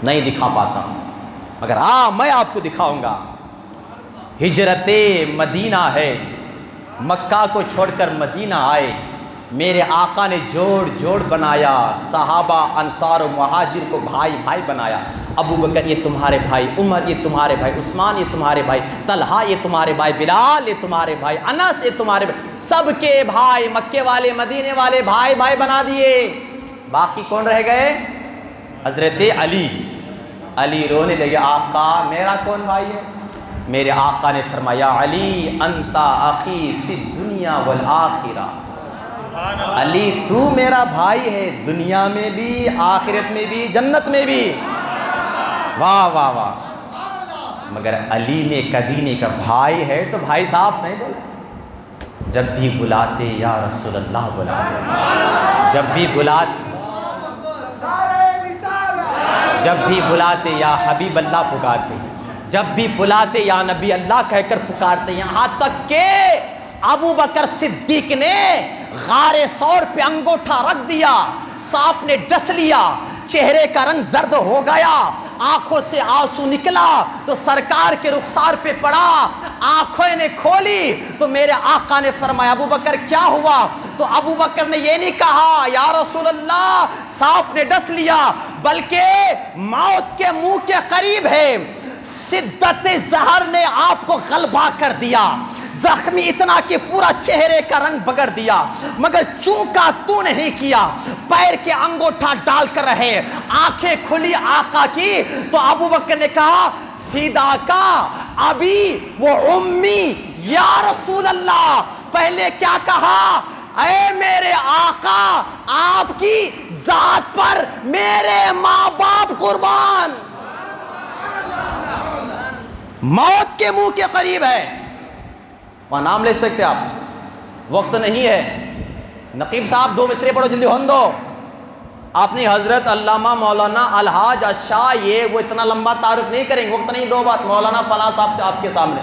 نہیں دکھا پاتا، مگر میں آپ کو دکھاؤں گا۔ ہجرت مدینہ ہے، مکہ کو چھوڑ کر مدینہ آئے، میرے آقا نے جوڑ بنایا، صحابہ انصار و مہاجر کو بھائی بھائی بنایا۔ ابو بکر یہ تمہارے بھائی، عمر یہ تمہارے بھائی، عثمان یہ تمہارے بھائی، طلحہ یہ تمہارے بھائی، بلال یہ تمہارے بھائی، انس یہ تمہارے بھائی، سب کے بھائی، مکے والے مدینے والے بھائی بھائی بنا دیے۔ باقی کون رہ گئے؟ حضرت علی رونے لگے، آقا میرا کون بھائی ہے؟ میرے آقا نے فرمایا علی انت اخی فی الدنیا والآخرہ، علی تو میرا بھائی ہے، دنیا میں بھی، آخرت میں بھی، جنت میں بھی۔ واہ واہ واہ۔ مگر علی نے کبھی نہیں کہا بھائی ہے تو بھائی صاحب نہیں بولا، جب بھی بلاتے یا رسول اللہ بلاتے، جب بھی بلاتے یا حبیب اللہ پکارتے، جب بھی بلاتے یا نبی اللہ کہہ کر پکارتے، یہاں تک کہ ابو بکر صدیق نے غار ثور پہ انگوٹھا رکھ دیا، سانپ نے ڈس لیا، چہرے کا رنگ زرد ہو گیا، آنکھوں سے آنسو نکلا تو سرکار کے رخسار پہ پڑا، آنکھوں نے کھولی تو میرے آقا نے فرمایا ابو بکر کیا ہوا؟ تو ابو بکر نے یہ نہیں کہا یا رسول اللہ سانپ نے ڈس لیا، بلکہ موت کے منہ کے قریب ہے، شدت زہر نے آپ کو غلبہ کر دیا، زخمی اتنا کہ پورا چہرے کا رنگ بگڑ دیا، مگر چونکا تو نہیں کیا، پیر کے انگوٹھا ڈال کر رہے، آنکھیں کھلی آقا کی، تو ابو بکر نے کہا فدا کا ابی و امی یا رسول اللہ۔ پہلے کیا کہا؟ اے میرے آقا آپ کی ذات پر میرے ماں باپ قربان۔ موت کے منہ کے قریب ہے، وہاں نام لے سکتے آپ، وقت نہیں ہے۔ نقیب صاحب 2 مصرے پڑھو جلدی ہون دو۔ آپ نے حضرت علامہ مولانا الحاج اشاہ، یہ وہ اتنا لمبا تعارف نہیں کریں گے، وقت نہیں، 2 بات مولانا فلاں صاحب سے آپ کے سامنے،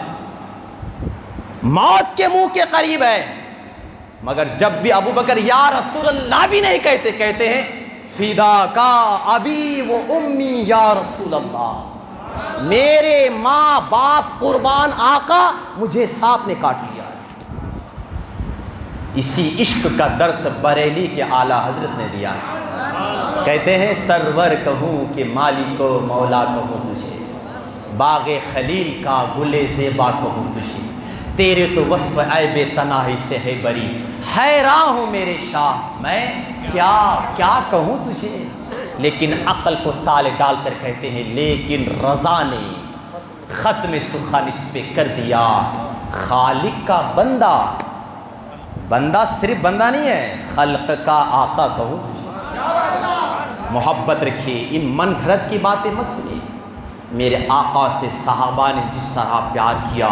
موت کے منہ کے قریب ہے، مگر جب بھی ابو بکر یا رسول اللہ بھی نہیں کہتے، کہتے ہیں فدا کا ابی و امی یا رسول اللہ، میرے ماں باپ قربان آقا، مجھے سانپ نے کاٹ لیا۔ اسی عشق کا درس بریلی کے اعلیٰ حضرت نے دیا ہے، کہتے ہیں سرور کہوں کہ مالک و مولا کہوں تجھے، باغ خلیل کا گل زیبا کہوں تجھے، تیرے تو وصف عیب تناہی سے ہے بری، حیراں ہوں میرے شاہ میں کیا کہوں تجھے۔ لیکن عقل کو تالے ڈال کر کہتے ہیں لیکن رضا نے ختم سخن اس پہ کر دیا، خالق کا بندہ، بندہ صرف بندہ نہیں ہے، خلق کا آقا کہوں تجھے۔ محبت رکھیے، ان من گھڑت کی باتیں مت سنیے۔ میرے آقا سے صحابہ نے جس طرح پیار کیا،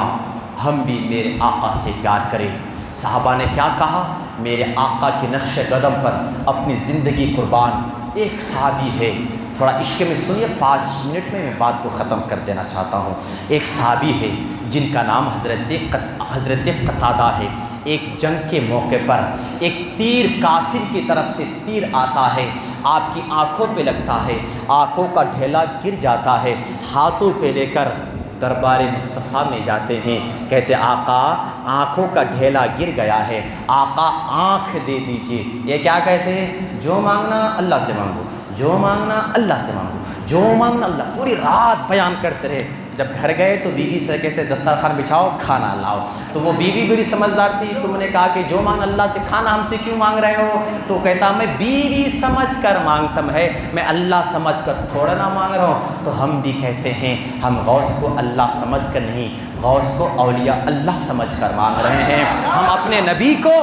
ہم بھی میرے آقا سے پیار کریں۔ صحابہ نے کیا کہا؟ میرے آقا کے نقش قدم پر اپنی زندگی قربان، ایک صحابی ہے، تھوڑا عشق میں سنیے، 5 منٹ میں بات کو ختم کر دینا چاہتا ہوں۔ ایک صحابی ہے جن کا نام حضرت قتادہ ہے۔ ایک جنگ کے موقع پر ایک تیر، کافر کی طرف سے تیر آتا ہے، آپ کی آنکھوں پہ لگتا ہے، آنکھوں کا ڈھیلا گر جاتا ہے، ہاتھوں پہ لے کر دربار مصطفیٰ میں جاتے ہیں، کہتے آقا آنکھوں کا ڈھیلا گر گیا ہے، آقا آنکھ دے دیجئے۔ یہ کیا کہتے ہیں؟ جو مانگنا اللہ سے مانگو، جو مانگنا اللہ سے مانگو، جو مانگنا اللہ۔ پوری رات بیان کرتے رہے۔ جب گھر گئے تو بیوی سے کہتے دسترخوان بچھاؤ، کھانا لاؤ۔ تو وہ بیوی بڑی سمجھدار تھی، تم نے کہا کہ جو مانگ اللہ سے، کھانا ہم سے کیوں مانگ رہے ہو؟ تو کہتا میں بیوی سمجھ کر مانگتا ہے، میں اللہ سمجھ کر تھوڑا نہ مانگ رہا ہوں۔ تو ہم بھی کہتے ہیں ہم غوث کو اللہ سمجھ کر نہیں، غوث کو اولیاء اللہ سمجھ کر مانگ رہے ہیں۔ ہم اپنے نبی کو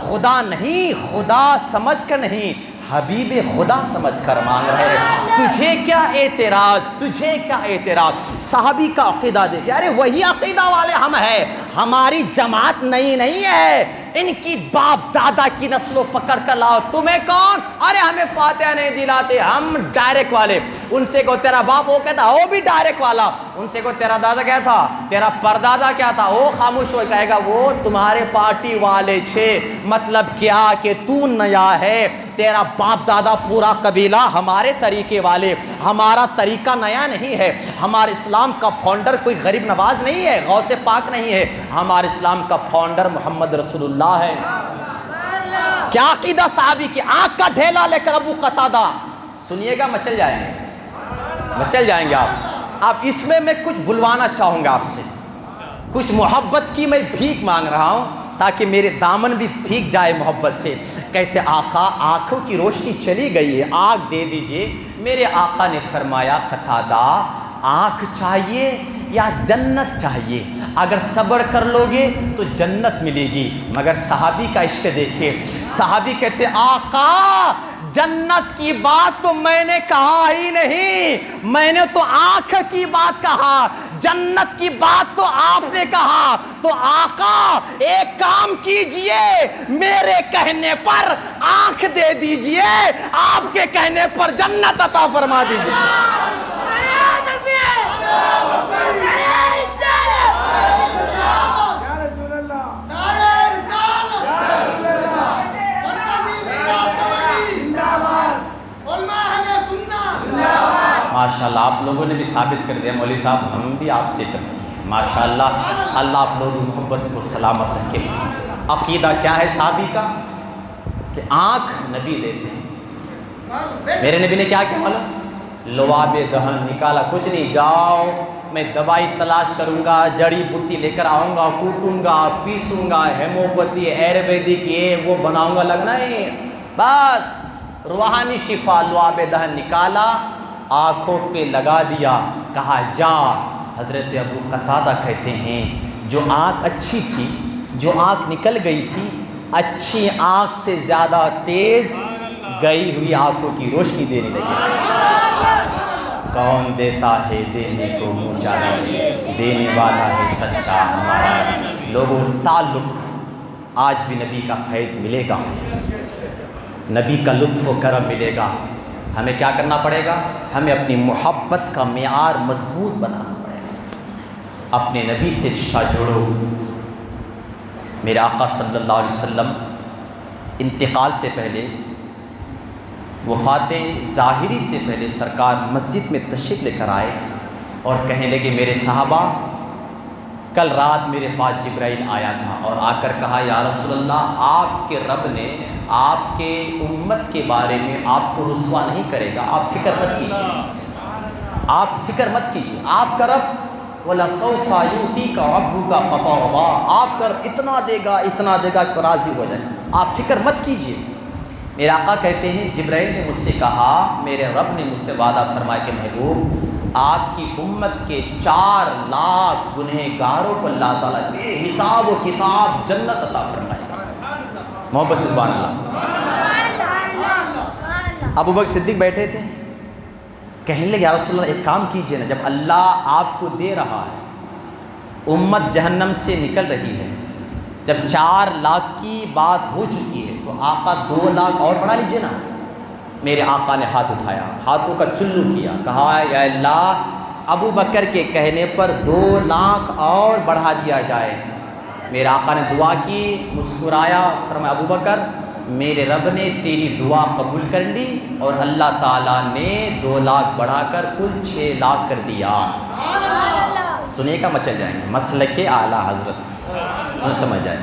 خدا نہیں، خدا سمجھ کر نہیں، حبیب خدا سمجھ کر مانگ رہے ہیں۔ تجھے کیا اعتراض، تجھے کیا اعتراض؟ صحابی کا عقیدہ دیکھیں، ارے وہی عقیدہ والے ہم ہیں، ہماری جماعت نئی نہیں ہے، ان کی باپ دادا کی نسلوں پکڑ کر لاؤ۔ تمہیں کون؟ ارے ہمیں فاتحہ نہیں دلاتے، ہم ڈائریکٹ والے۔ ان سے کو تیرا باپ، وہ کہتا وہ بھی ڈائریکٹ والا۔ ان سے کو تیرا دادا کیا تھا، تیرا پردادا کیا تھا، وہ خاموش ہو کہے گا وہ تمہارے پارٹی والے چھے۔ مطلب کیا کہ تو نیا ہے، تیرا باپ دادا پورا قبیلہ ہمارے طریقے والے، ہمارا طریقہ نیا نہیں ہے۔ ہمارے اسلام کا فاؤنڈر کوئی غریب نواز نہیں ہے، غوث پاک نہیں ہے، ہمارے اسلام کا فاؤنڈر محمد رسول اللہ ہے۔ کیا عقیدہ صحابی کی؟ آنکھ کا ڈھیلا لے کر ابو قتادہ، سنیے گا مچل جائیں گے، مچل جائیں گے آپ۔ اس میں کچھ بلوانا چاہوں گا آپ سے، کچھ محبت کی میں بھیک مانگ رہا ہوں تاکہ میرے دامن بھی بھیگ جائے محبت سے۔ کہتے آقا آنکھوں کی روشنی چلی گئی ہے، آنکھ دے دیجئے۔ میرے آقا نے فرمایا قتادہ آنکھ چاہیے یا جنت چاہیے؟ اگر صبر کر لو گے تو جنت ملے گی۔ مگر صحابی کا عشق دیکھیے، صحابی کہتے آقا جنت کی بات تو میں نے کہا ہی نہیں، میں نے تو آنکھ کی بات کہا، جنت کی بات تو آپ نے کہا۔ تو آقا ایک کام کیجئے، میرے کہنے پر آنکھ دے دیجئے، آپ کے کہنے پر جنت عطا فرما دیجئے۔ ماشاءاللہ آپ لوگوں نے بھی ثابت کر دیا مولوی صاحب، ہم بھی آپ سے کرتے ہیں ماشاءاللہ۔ اللہ آپ لوگوں کی محبت کو سلامت رکھے۔ عقیدہ کیا ہے صحابی کا؟ کہ آنکھ نبی دیتے ہیں۔ میرے نبی نے کیا کیا معلوم؟ لواب دہن نکالا، کچھ نہیں، جاؤ میں دوائی تلاش کروں گا، جڑی بوٹی لے کر آؤں گا، کوٹوں گا، پیسوں گا، ہیموپیتھی آیورویدک یہ وہ بناؤں گا، لگنا ہے بس روحانی شفا۔ لواب دہن نکالا، آنکھوں پہ لگا دیا، کہا جا۔ حضرت ابو قتادہ کہتے ہیں جو آنکھ اچھی تھی، جو آنکھ نکل گئی تھی، اچھی آنکھ سے زیادہ تیز گئی ہوئی آنکھوں کی روشنی دینے لگی۔ کون دیتا ہے دینے کو منہ چاہے، دینے والا ہے سچا ہمارا۔ لوگوں تعلق آج بھی نبی کا فیض ملے گا، نبی کا لطف و کرم ملے گا۔ ہمیں کیا کرنا پڑے گا؟ ہمیں اپنی محبت کا معیار مضبوط بنانا پڑے گا۔ اپنے نبی سے رشتہ جوڑو۔ میرے آقا صلی اللہ علیہ وسلم انتقال سے پہلے، وفات ظاہری سے پہلے سرکار مسجد میں تشریف لے کر آئے اور کہنے لگے میرے صحابہ کل رات میرے پاس جبرائیل آیا تھا اور آ کر کہا یا رسول اللہ آپ کے رب نے آپ کے امت کے بارے میں آپ کو رسوا نہیں کرے گا، آپ فکر مت کیجیے، آپ فکر مت کیجیے، آپ کا رب وَلَسَوْفَ يُؤْتِيكَ رَبُّكَ فَتَرْضَىٰ، آپ کا رب اتنا دے گا اتنا دے گا کہ راضی ہو جائے، آپ فکر مت کیجیے۔ میرے آقا کہتے ہیں جبرائیل نے مجھ سے کہا، میرے رب نے مجھ سے وعدہ فرمایا کہ محبوب آپ کی امت کے 4 لاکھ گنہگاروں کو اللہ تعالیٰ بے حساب و کتاب جنت عطا فرمائے گا۔ محبت سے سبحان اللہ۔ ابو بکر صدیق بیٹھے تھے، کہنے لگے یا رسول اللہ ایک کام کیجئے نا، جب اللہ آپ کو دے رہا ہے، امت جہنم سے نکل رہی ہے، جب 4 لاکھ کی بات ہو چکی ہے تو آقا 2 لاکھ اور بڑھا لیجئے نا۔ میرے آقا نے ہاتھ اٹھایا، ہاتھوں کا چلو کیا، کہا یا اللہ ابو بکر کے کہنے پر 2 لاکھ اور بڑھا دیا جائے۔ میرے آقا نے دعا کی، مسکرایا، فرمایا ابو بکر میرے رب نے تیری دعا قبول کر لی اور اللہ تعالیٰ نے 2 لاکھ بڑھا کر کل 6 لاکھ کر دیا۔ سنیے کا مچل جائیں گے، مسلک اعلیٰ حضرت، سمجھ جائیں۔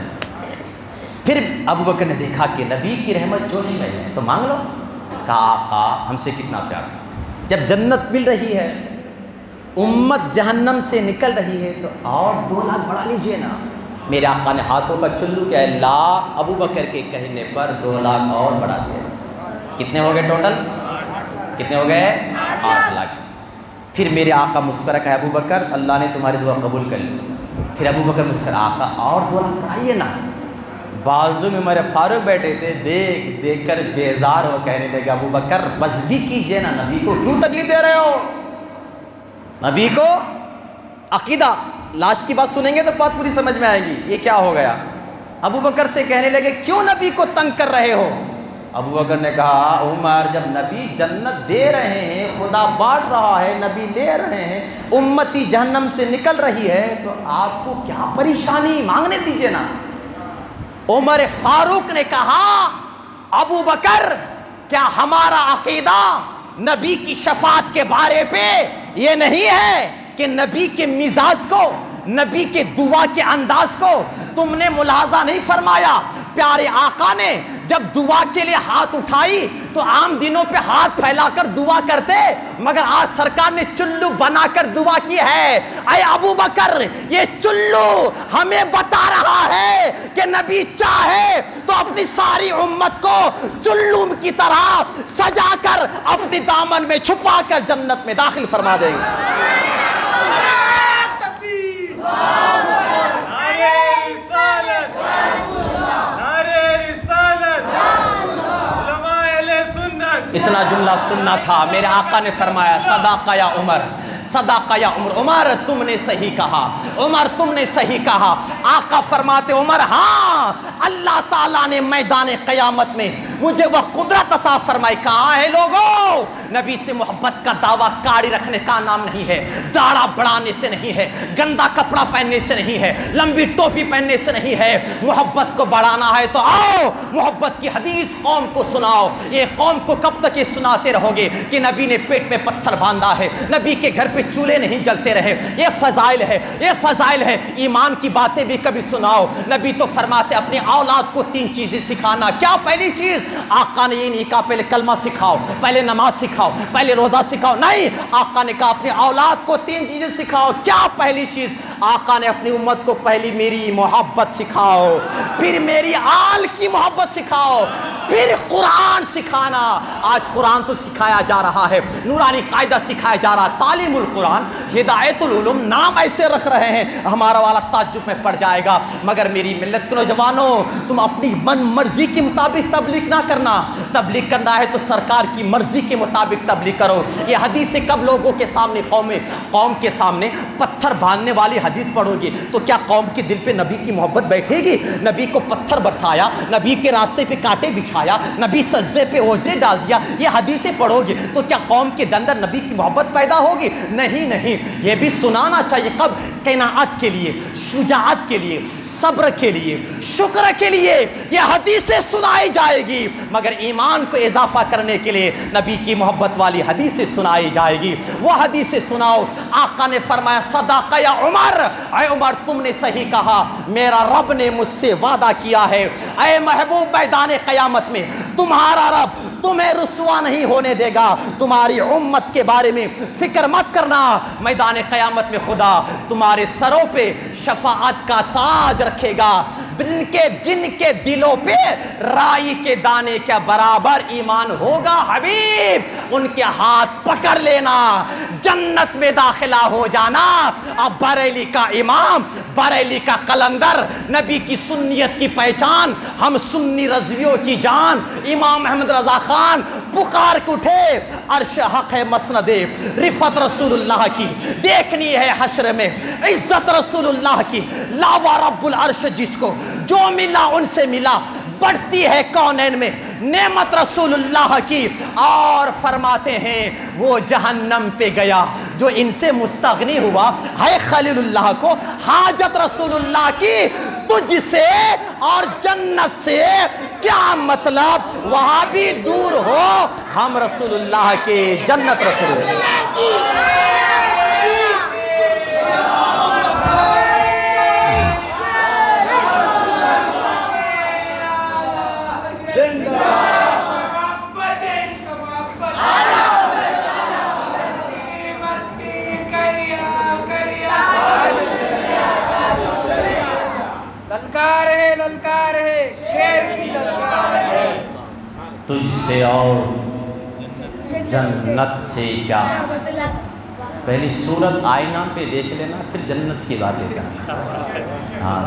پھر ابو بکر نے دیکھا کہ نبی کی رحمت جوش میں ہے تو مانگ لو۔ کہا آقا ہم سے کتنا پیار تھا، جب جنت مل رہی ہے، امت جہنم سے نکل رہی ہے تو اور 2 لاکھ بڑھا لیجئے نا۔ میرے آقا نے ہاتھوں کا چلو کہ اللہ ابو بکر کے کہنے پر 2 لاکھ اور بڑھا دیا۔ کتنے ہو گئے ٹوٹل؟ کتنے ہو گئے؟ 8 لاکھ۔ پھر میرے آقا مسکرا کہ ابو بکر اللہ نے تمہاری دعا قبول کر لی۔ پھر ابو بکر مسکرا آقا اور 2 لاکھ بڑھائیے نا۔ بازو میں میرے فاروق بیٹھے تھے، دیکھ دیکھ کر بیزار ہو کہنے لگے ابو بکر بس بھی کیجئے نا، نبی کو کیوں تکلیف دے رہے ہو؟ نبی کو عقیدہ، لاش کی بات سنیں گے تو بات پوری سمجھ میں آئے گی یہ کیا ہو گیا۔ ابو بکر سے کہنے لگے کیوں نبی کو تنگ کر رہے ہو؟ ابو بکر نے کہا عمر جب نبی جنت دے رہے ہیں، خدا بانٹ رہا ہے، نبی لے رہے ہیں، امتی جہنم سے نکل رہی ہے تو آپ کو کیا پریشانی، مانگنے دیجئے نا۔ عمر فاروق نے کہا ابو بکر کیا ہمارا عقیدہ نبی کی شفاعت کے بارے پہ یہ نہیں ہے کہ نبی کے مزاج کو، نبی کے دعا کے انداز کو تم نے ملاحظہ نہیں فرمایا؟ پیارے آقا نے جب دعا کے لیے ہاتھ اٹھائی تو عام دنوں پہ ہاتھ پھیلا کر دعا کرتے، مگر آج سرکار نے چلو بنا کر دعا کی ہے۔ اے ابو بکر یہ چلو ہمیں بتا رہا ہے کہ نبی چاہے تو اپنی ساری امت کو چلو کی طرح سجا کر اپنی دامن میں چھپا کر جنت میں داخل فرما دیں گے۔ اتنا جملہ سننا تھا، میرے آقا نے فرمایا صدق یا عمر، صدق یا عمر، عمر تم نے صحیح کہا، عمر تم نے صحیح کہا۔ آقا فرماتے عمر ہاں اللہ تعالیٰ نے میدان قیامت میں مجھے وہ قدرت عطا فرمائی۔ کہاں ہے لوگوں؟ نبی سے محبت کا دعویٰ کاڑی رکھنے کا نام نہیں ہے، داڑھا بڑھانے سے نہیں ہے، گندا کپڑا پہننے سے نہیں ہے، لمبی ٹوپی پہننے سے نہیں ہے۔ محبت کو بڑھانا ہے تو آؤ محبت کی حدیث قوم کو سناؤ۔ یہ قوم کو کب تک یہ سناتے رہو گے کہ نبی نے پیٹ میں پتھر باندھا ہے، نبی کے گھر پہ چولہے نہیں جلتے رہے؟ یہ فضائل ہے، یہ فضائل ہے۔ ایمان کی باتیں بھی کبھی سناؤ۔ نبی تو فرماتے اپنی اولاد کو 3 چیزیں سکھانا۔ کیا پہلی چیز؟ آقا نے یہ نہیں کہا پہلے کلمہ سکھاؤ، پہلے نماز سکھاؤ، پہلے روزہ سکھاؤ، نہیں، آقا نے کہا اپنی اولاد کو 3 چیزیں سکھاؤ۔ کیا پہلی چیز؟ آقا نے اپنی امت کو پہلی میری محبت سکھاؤ، پھر میری آل کی محبت سکھاؤ، پھر قرآن سکھانا۔ آج قرآن تو سکھایا جا رہا ہے، نورانی قاعدہ سکھایا جا رہا ہے، تعلیم القرآن، ہدایت العلوم، نام ایسے رکھ رہے ہیں ہمارا والا تعجب میں پڑ جائے گا۔ مگر میری ملت کے نوجوانوں تم اپنی من مرضی کے مطابق تبلیغ نہ کرنا، تبلیغ کرنا ہے تو سرکار کی مرضی کے مطابق تبلیغ کرو۔ یہ حدیث کب لوگوں کے سامنے، قوم کے سامنے پتھر باندھنے والی حدیث پڑھو گی تو کیا قوم کے دل پہ نبی کی محبت بیٹھے گی؟ نبی کو پتھر برسایا، نبی کے راستے پہ کانٹے بچھایا، نبی سجدے پہ اوجھلے ڈال دیا، یہ حدیثیں پڑھو گی تو کیا قوم کے اندر نبی کی محبت پیدا ہوگی؟ نہیں نہیں، یہ بھی سنانا چاہیے۔ کب؟ قناعت کے لیے، شجاعت کے لیے، صبر کے لیے، شکر کے لیے یہ حدیثیں سنائی جائے گی، مگر ایمان کو اضافہ کرنے کے لیے نبی کی محبت والی حدیثیں سنائی جائے گی۔ وہ حدیثیں سناؤ۔ آقا نے فرمایا صدق یا عمر، اے عمر تم نے صحیح کہا، میرا رب نے مجھ سے وعدہ کیا ہے اے محبوب میدان قیامت میں تمہارا رب تمہیں رسوا نہیں ہونے دے گا۔ تمہاری امت کے بارے میں فکر مت کرنا، میدان قیامت میں خدا تمہارے سروں پہ شفاعت کا تاج رکھے گا۔ جن کے دلوں پہ رائی کے دانے کے برابر ایمان ہوگا حبیب، ان کے ہاتھ پکڑ لینا، جنت میں داخلہ ہو جانا۔ اب بریلی کا امام، بریلی کا قلندر، نبی کی سنیت کی پہچان، ہم سنی رضویوں کی جان، امام احمد رضا خان پکار کے اٹھے، عرش حق ہے مسند رفعت رسول اللہ کی، دیکھنی ہے حشر میں عزت رسول اللہ کی، لاوا رب العرش جس کو جو ملا ان سے ملا، بڑھتی ہے کونین میں نعمت رسول اللہ کی، اور فرماتے ہیں وہ جہنم پہ گیا جو ان سے مستغنی ہوا، ہے خلیل اللہ کو حاجت رسول اللہ کی تجھ سے اور جنت سے کیا مطلب، وہاں بھی دور ہو ہم رسول اللہ کے، جنت رسول اللہ۔ للکار ہے شیر کی للکار ہے، تجھ سے اور جنت سے کیا، پہلی صورت آئینہ پہ دیکھ لینا پھر جنت کی باتیں کرنا۔ ہاں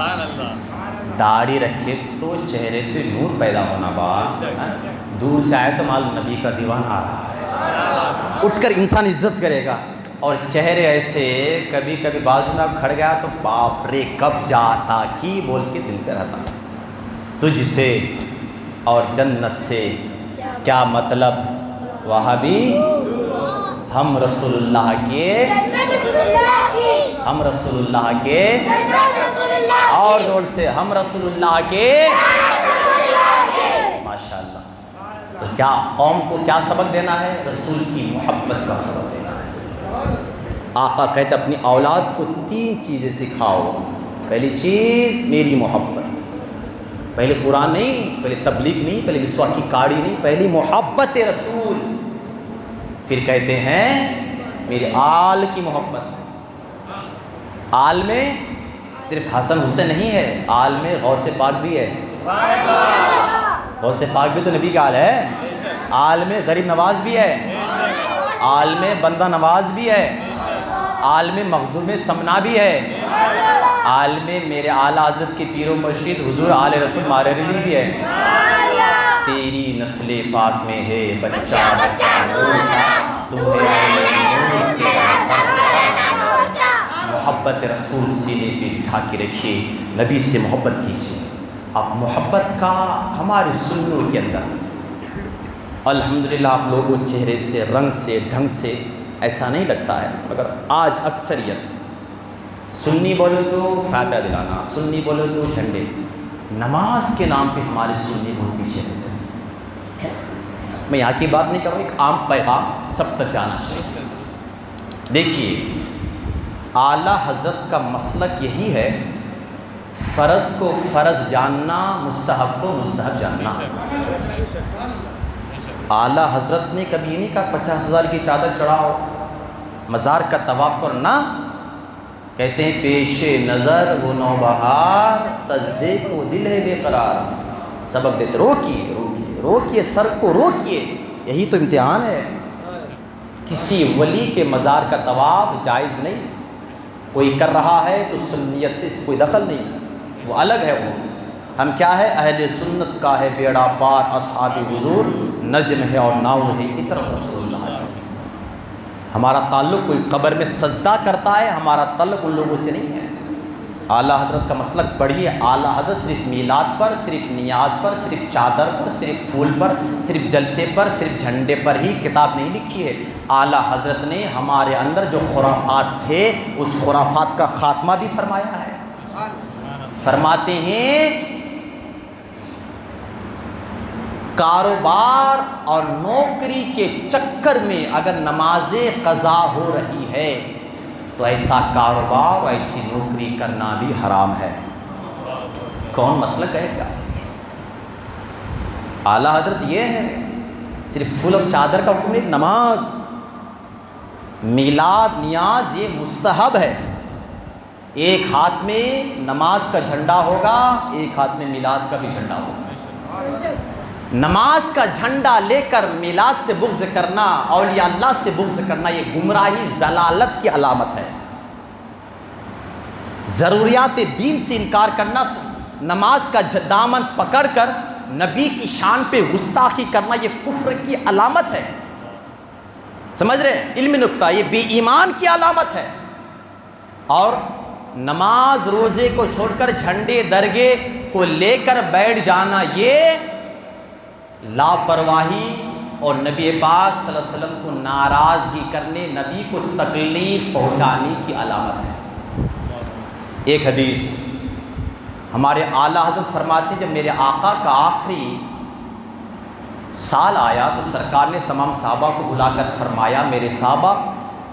داڑھی رکھے تو چہرے پہ نور پیدا ہونا، بات دور سے آئے تو معلوم نبی کا دیوان آ رہا ہے، اٹھ کر انسان عزت کرے گا، اور چہرے ایسے کبھی کبھی بازو میں کھڑ گیا تو باپ رے کب جاتا کی بول کے دل پہ رہتا۔ تجھ سے اور جنت سے کیا مطلب، وہاں بھی ہم رسول اللہ کے، ہم رسول اللہ کے، اور زور سے ہم رسول اللہ کے، ماشاءاللہ۔ تو کیا قوم کو کیا سبق دینا ہے، رسول کی محبت کا سبق دینا ہے۔ آقا کہتے اپنی اولاد کو 3 چیزیں سکھاؤ، پہلی چیز میری محبت، پہلے قرآن نہیں، پہلے تبلیغ نہیں، پہلے مسواک کی کاڑی نہیں، پہلی محبت رسول، پھر کہتے ہیں میرے آل کی محبت۔ آل میں صرف حسن حسین نہیں ہے، آل میں غوث پاک بھی ہے، غوث پاک بھی تو نبی کا آل ہے، آل میں غریب نواز بھی ہے، آل میں بندہ نواز بھی ہے، آل میں مخدوم سمنا بھی ہے، آل میں میرے اعلیٰ حضرت کے پیر و مرشد حضور آل رسول مارری بھی ہے۔ تیری نسل پاک میں ہے بچہ بچہ نور کا، تمہیں نور کے محبت رسول سینے پہ بٹھا کے رکھیے، نبی سے محبت کیجیے۔ اب محبت کا ہمارے سنوں کے اندر الحمدللہ آپ لوگوں چہرے سے، رنگ سے، ڈھنگ سے ایسا نہیں لگتا ہے، مگر آج اکثریت سنی بولے تو فائدہ دلانا، سنی بولے تو جھنڈے، نماز کے نام پہ ہمارے سنی بہت پیچھے رہتے ہیں۔ میں یہاں کی بات نہیں کر رہا ہوں، ایک عام پیغام سب تک جانا چاہیے۔ دیکھیے اعلیٰ حضرت کا مسلک یہی ہے، فرض کو فرض جاننا، مستحب کو مستحب جاننا۔ اعلیٰ حضرت نے کبھی نہیں کہا 50,000 کی چادر چڑھاؤ، مزار کا طواف کرنا، کہتے ہیں پیش نظر وہ نوبہار، سجدے کو دل ہے بے قرار۔ سبق دیتے روکیے روکیے روکیے، سر کو روکیے، یہی تو امتحان ہے۔ کسی ولی کے مزار کا طواف جائز نہیں، کوئی کر رہا ہے تو سنیت سے اس کوئی دخل نہیں، وہ الگ ہے۔ وہ ہم کیا ہے، اہل سنت کا ہے بیڑا پار، اصحاب حضور نجم ہے اور ناؤ ہے اطرت رسول اللہ ہے۔ ہمارا تعلق کوئی قبر میں سجدہ کرتا ہے، ہمارا تعلق ان لوگوں سے نہیں ہے۔ اعلیٰ حضرت کا مسلک پڑھیے، اعلیٰ حضرت صرف میلاد پر، صرف نیاز پر، صرف چادر پر، صرف پھول پر، صرف جلسے پر، صرف جھنڈے پر ہی کتاب نہیں لکھی ہے۔ اعلیٰ حضرت نے ہمارے اندر جو خرافات تھے اس خرافات کا خاتمہ بھی فرمایا ہے۔ فرماتے ہیں کاروبار اور نوکری کے چکر میں اگر نماز قضا ہو رہی ہے تو ایسا کاروبار اور ایسی نوکری کرنا بھی حرام ہے۔ کون مسئلہ کہے گا؟ اعلیٰ حضرت یہ ہے، صرف پھول اور چادر کا حکم نہیں، نماز، میلاد، نیاز یہ مستحب ہے۔ ایک ہاتھ میں نماز کا جھنڈا ہوگا، ایک ہاتھ میں میلاد کا بھی جھنڈا ہوگا۔ نماز کا جھنڈا لے کر میلاد سے بغض کرنا، اولیاء اللہ سے بغض کرنا، یہ گمراہی ضلالت کی علامت ہے۔ ضروریات دین سے انکار کرنا، نماز کا دامن پکڑ کر نبی کی شان پہ گستاخی کرنا، یہ کفر کی علامت ہے۔ سمجھ رہے ہیں؟ علمی نکتہ، یہ بے ایمان کی علامت ہے۔ اور نماز روزے کو چھوڑ کر جھنڈے درگے کو لے کر بیٹھ جانا یہ لاپرواہی اور نبی پاک صلی اللہ علیہ وسلم کو ناراضگی کرنے، نبی کو تکلیف پہنچانے کی علامت ہے۔ ایک حدیث ہمارے اعلیٰ حضرت فرماتے ہیں جب میرے آقا کا آخری سال آیا تو سرکار نے تمام صحابہ کو بلا کر فرمایا میرے صحابہ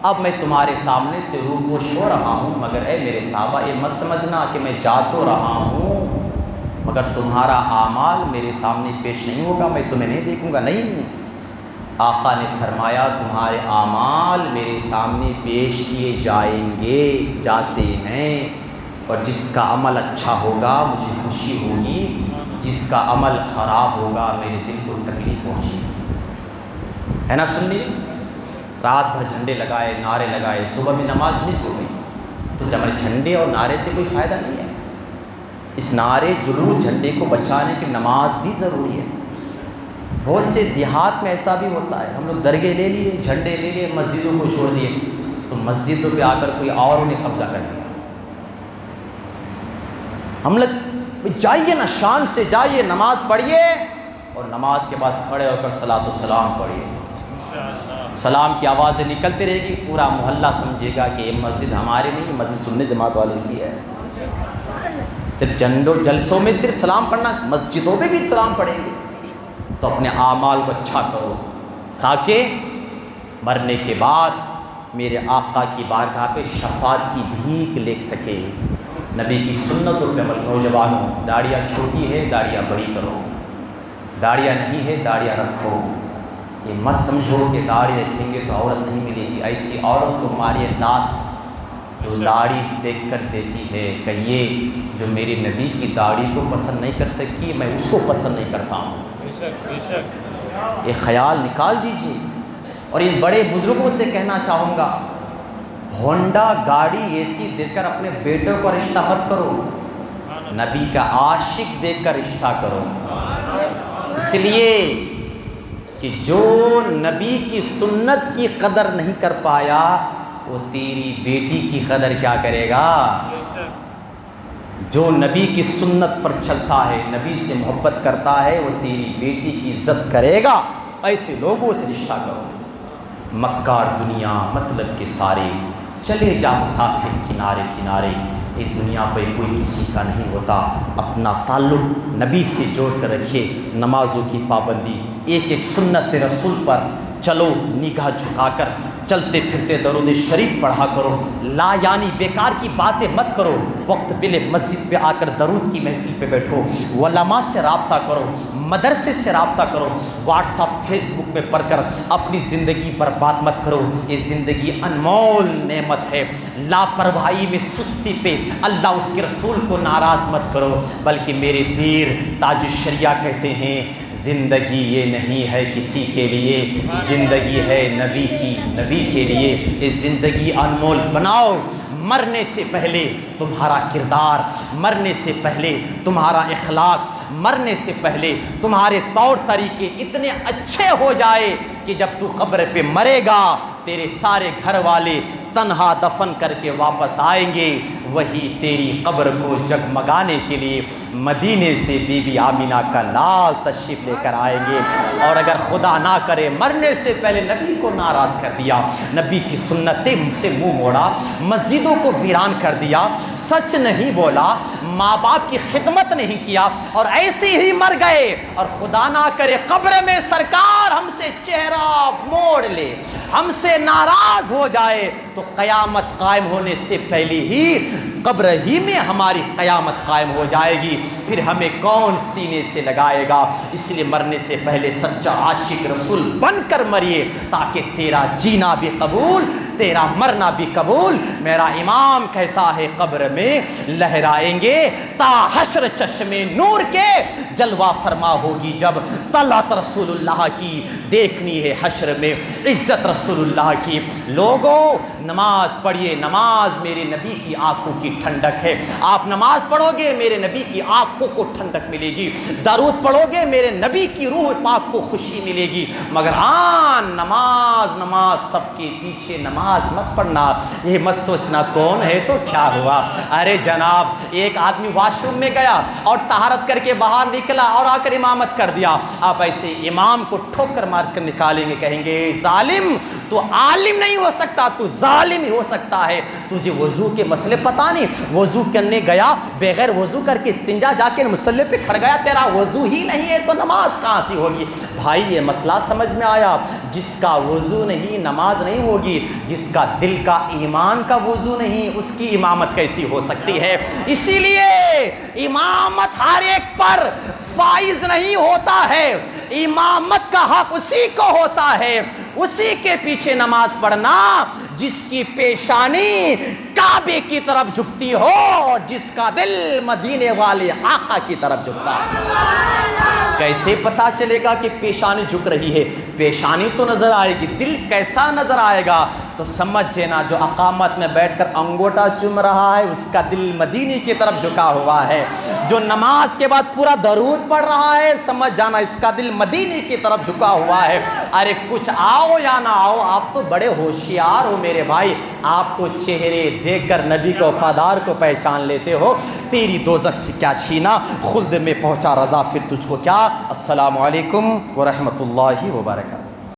اب میں تمہارے سامنے سے روپوش ہو رہا ہوں، مگر اے میرے صحابہ یہ مت سمجھنا کہ میں جا تو رہا ہوں مگر تمہارا اعمال میرے سامنے پیش نہیں ہوگا، میں تمہیں نہیں دیکھوں گا۔ نہیں، آقا نے فرمایا تمہارے اعمال میرے سامنے پیش کیے جائیں گے، جاتے ہیں، اور جس کا عمل اچھا ہوگا مجھے خوشی ہوگی، جس کا عمل خراب ہوگا میرے دل کو تکلیف پہنچے گی۔ ہے نا؟ سن لیے، رات بھر جھنڈے لگائے، نعرے لگائے، صبح میں نماز مس ہو گئی، تو ہمارے جھنڈے اور نعرے سے کوئی فائدہ نہیں ہے۔ اس نعرے جلوس جھنڈے کو بچانے کی نماز بھی ضروری ہے۔ بہت سے دیہات میں ایسا بھی ہوتا ہے، ہم لوگ درگاہ لے لیے، جھنڈے لے لیے، مسجدوں کو چھوڑ دیے، تو مسجدوں پہ آ کر کوئی اور انہیں قبضہ کر دیا۔ ہم لوگ جائیے نا، شان سے جائیے، نماز پڑھیے، اور نماز کے بعد کھڑے ہو کر صلاۃ و سلام پڑھیے۔ سلام کی آوازیں نکلتی رہے گی، پورا محلہ سمجھے گا کہ یہ مسجد ہماری نہیں، یہ مسجد سنت جماعت والے کی ہے۔ پھر جلسوں میں صرف سلام پڑھنا، مسجدوں میں بھی سلام پڑھیں گے، تو اپنے اعمال کو اچھا کرو تاکہ مرنے کے بعد میرے آقا کی بارگاہ پہ شفاعت کی بھیک لے سکے۔ نبی کی سنتوں پہ عمل۔ نوجوانوں، داڑیاں چھوٹی ہے داڑیاں بڑی کرو، داڑیاں نہیں ہے داڑیاں رکھو۔ یہ مت سمجھو کہ داڑھی رکھیں گے تو عورت نہیں ملے گی، ایسی عورت کو ہماری دانت جو داڑھی دیکھ کر دیتی ہے، کہیے جو میرے نبی کی داڑھی کو پسند نہیں کر سکی میں اس کو پسند نہیں کرتا ہوں۔ یہ خیال نکال دیجیے۔ اور ان بڑے بزرگوں سے کہنا چاہوں گا، ہونڈا گاڑی ایسی دیکھ کر اپنے بیٹوں کو رشتہ مت کرو، نبی کا عاشق دیکھ کر رشتہ کرو، اس لیے کہ جو نبی کی سنت کی قدر نہیں کر پایا وہ تیری بیٹی کی قدر کیا کرے گا؟ جو نبی کی سنت پر چلتا ہے، نبی سے محبت کرتا ہے، وہ تیری بیٹی کی عزت کرے گا۔ ایسے لوگوں سے رشتہ کرو۔ مکار دنیا مطلب کے سارے، چلے جا مسافر کنارے کنارے، یہ دنیا پہ کوئی کسی کا نہیں ہوتا۔ اپنا تعلق نبی سے جوڑ کر رکھیے، نمازوں کی پابندی، ایک ایک سنت رسول پر چلو، نگاہ جھکا کر چلتے پھرتے درود شریف پڑھا کرو، لا یعنی بیکار کی باتیں مت کرو، وقت بلے مسجد پہ آ کر درود کی محفل پہ بیٹھو، علماء سے رابطہ کرو، مدرسے سے رابطہ کرو، واٹس ایپ فیس بک پہ پڑھ کر اپنی زندگی برباد مت کرو۔ یہ زندگی انمول نعمت ہے، لاپرواہی میں سستی پہ اللہ اس کے رسول کو ناراض مت کرو، بلکہ میرے پیر تاج الشریعہ کہتے ہیں زندگی یہ نہیں ہے کسی کے لیے، زندگی ہے نبی کی، نبی کے لیے۔ یہ زندگی انمول بناؤ۔ مرنے سے پہلے تمہارا کردار، مرنے سے پہلے تمہارا اخلاق، مرنے سے پہلے تمہارے طور طریقے اتنے اچھے ہو جائے کہ جب تو قبر پہ مرے گا تیرے سارے گھر والے تنہا دفن کر کے واپس آئیں گے، وہی تیری قبر کو جگمگانے کے لیے مدینے سے بی بی آمینہ کا لال تشریف لے کر آئیں گے۔ اور اگر خدا نہ کرے مرنے سے پہلے نبی کو ناراض کر دیا، نبی کی سنتیں سے منہ موڑا، مسجدوں کو ویران کر دیا، سچ نہیں بولا، ماں باپ کی خدمت نہیں کیا، اور ایسے ہی مر گئے، اور خدا نہ کرے قبر میں سرکار ہم سے چہرہ موڑ لے، ہم سے ناراض ہو جائے، تو قیامت قائم ہونے سے پہلے ہی قبر ہی میں ہماری قیامت قائم ہو جائے گی، پھر ہمیں کون سینے سے لگائے گا؟ اس لیے مرنے سے پہلے سچا عاشق رسول بن کر مریے، تاکہ تیرا جینا بھی قبول، تیرا مرنا بھی قبول۔ میرا امام کہتا ہے قبر میں لہرائیں گے تا حشر چشمے نور کے، جلوہ فرما ہوگی جب طلعت رسول اللہ کی، دیکھنی ہے حشر میں عزت رسول اللہ کی۔ لوگوں نماز پڑھیے، نماز میرے نبی کی آنکھوں کی ٹھنڈک ہے، آپ نماز پڑھو گے میرے نبی کی آنکھوں کو ٹھنڈک ملے گی، درود پڑھو گے میرے نبی کی روح پاک کو خوشی ملے گی۔ مگر نماز نماز سب کے پیچھے نماز نماز مت پڑھنا, یہ مت سوچنا کون ہے تو کیا ہوا. ارے جناب, ایک آدمی واش روم میں گیا اور طہارت کر کے باہر نکلا اور آ کر امامت کر دیا. آپ ایسے امام کو ٹھوکر مار کر نکالیں گے, کہیں گے ظالم, تو عالم نہیں ہو سکتا, تو ظالم ہی ہو سکتا ہے. تجھے وضو کے مسئلے پتہ نہیں, وضو کرنے گیا بغیر وضو کر کے استنجا جا کے مصلی پہ کھڑ گیا, تیرا وضو ہی نہیں ہے تو نماز کہاں سے ہوگی. بھائی یہ مسئلہ سمجھ میں آیا, جس کا وضو نہیں نماز نہیں ہوگی, جس کا دل کا ایمان کا وضو نہیں اس کی امامت کیسی ہو سکتی ہے. اسی لیے امامت ہر ایک پر فائز نہیں ہوتا ہے, امامت کا حق اسی کو ہوتا ہے, اسی کے پیچھے نماز پڑھنا جس کی پیشانی کعبے کی طرف جھکتی ہو اور جس کا دل مدینے والے آقا کی طرف جھکتا ہے. کیسے پتا چلے گا کہ پیشانی جھک رہی ہے؟ پیشانی تو نظر آئے گی, دل کیسا نظر آئے گا؟ تو سمجھ جینا جو اقامت میں بیٹھ کر انگوٹا چوم رہا ہے اس کا دل مدینے کی طرف جھکا ہوا ہے, جو نماز کے بعد پورا درود پڑھ رہا ہے سمجھ جانا اس کا دل مدینے کی طرف جھکا ہوا ہے. ارے کچھ آؤ یا نہ آؤ, آپ تو بڑے ہوشیار ہو میرے بھائی, آپ تو چہرے دیکھ کر نبی کو وفادار کو پہچان لیتے ہو. تیری دوزخ سے کیا چھینا, خلد میں پہنچا رضا پھر تجھ کو کیا. السلام علیکم ورحمۃ اللہ وبرکاتہ.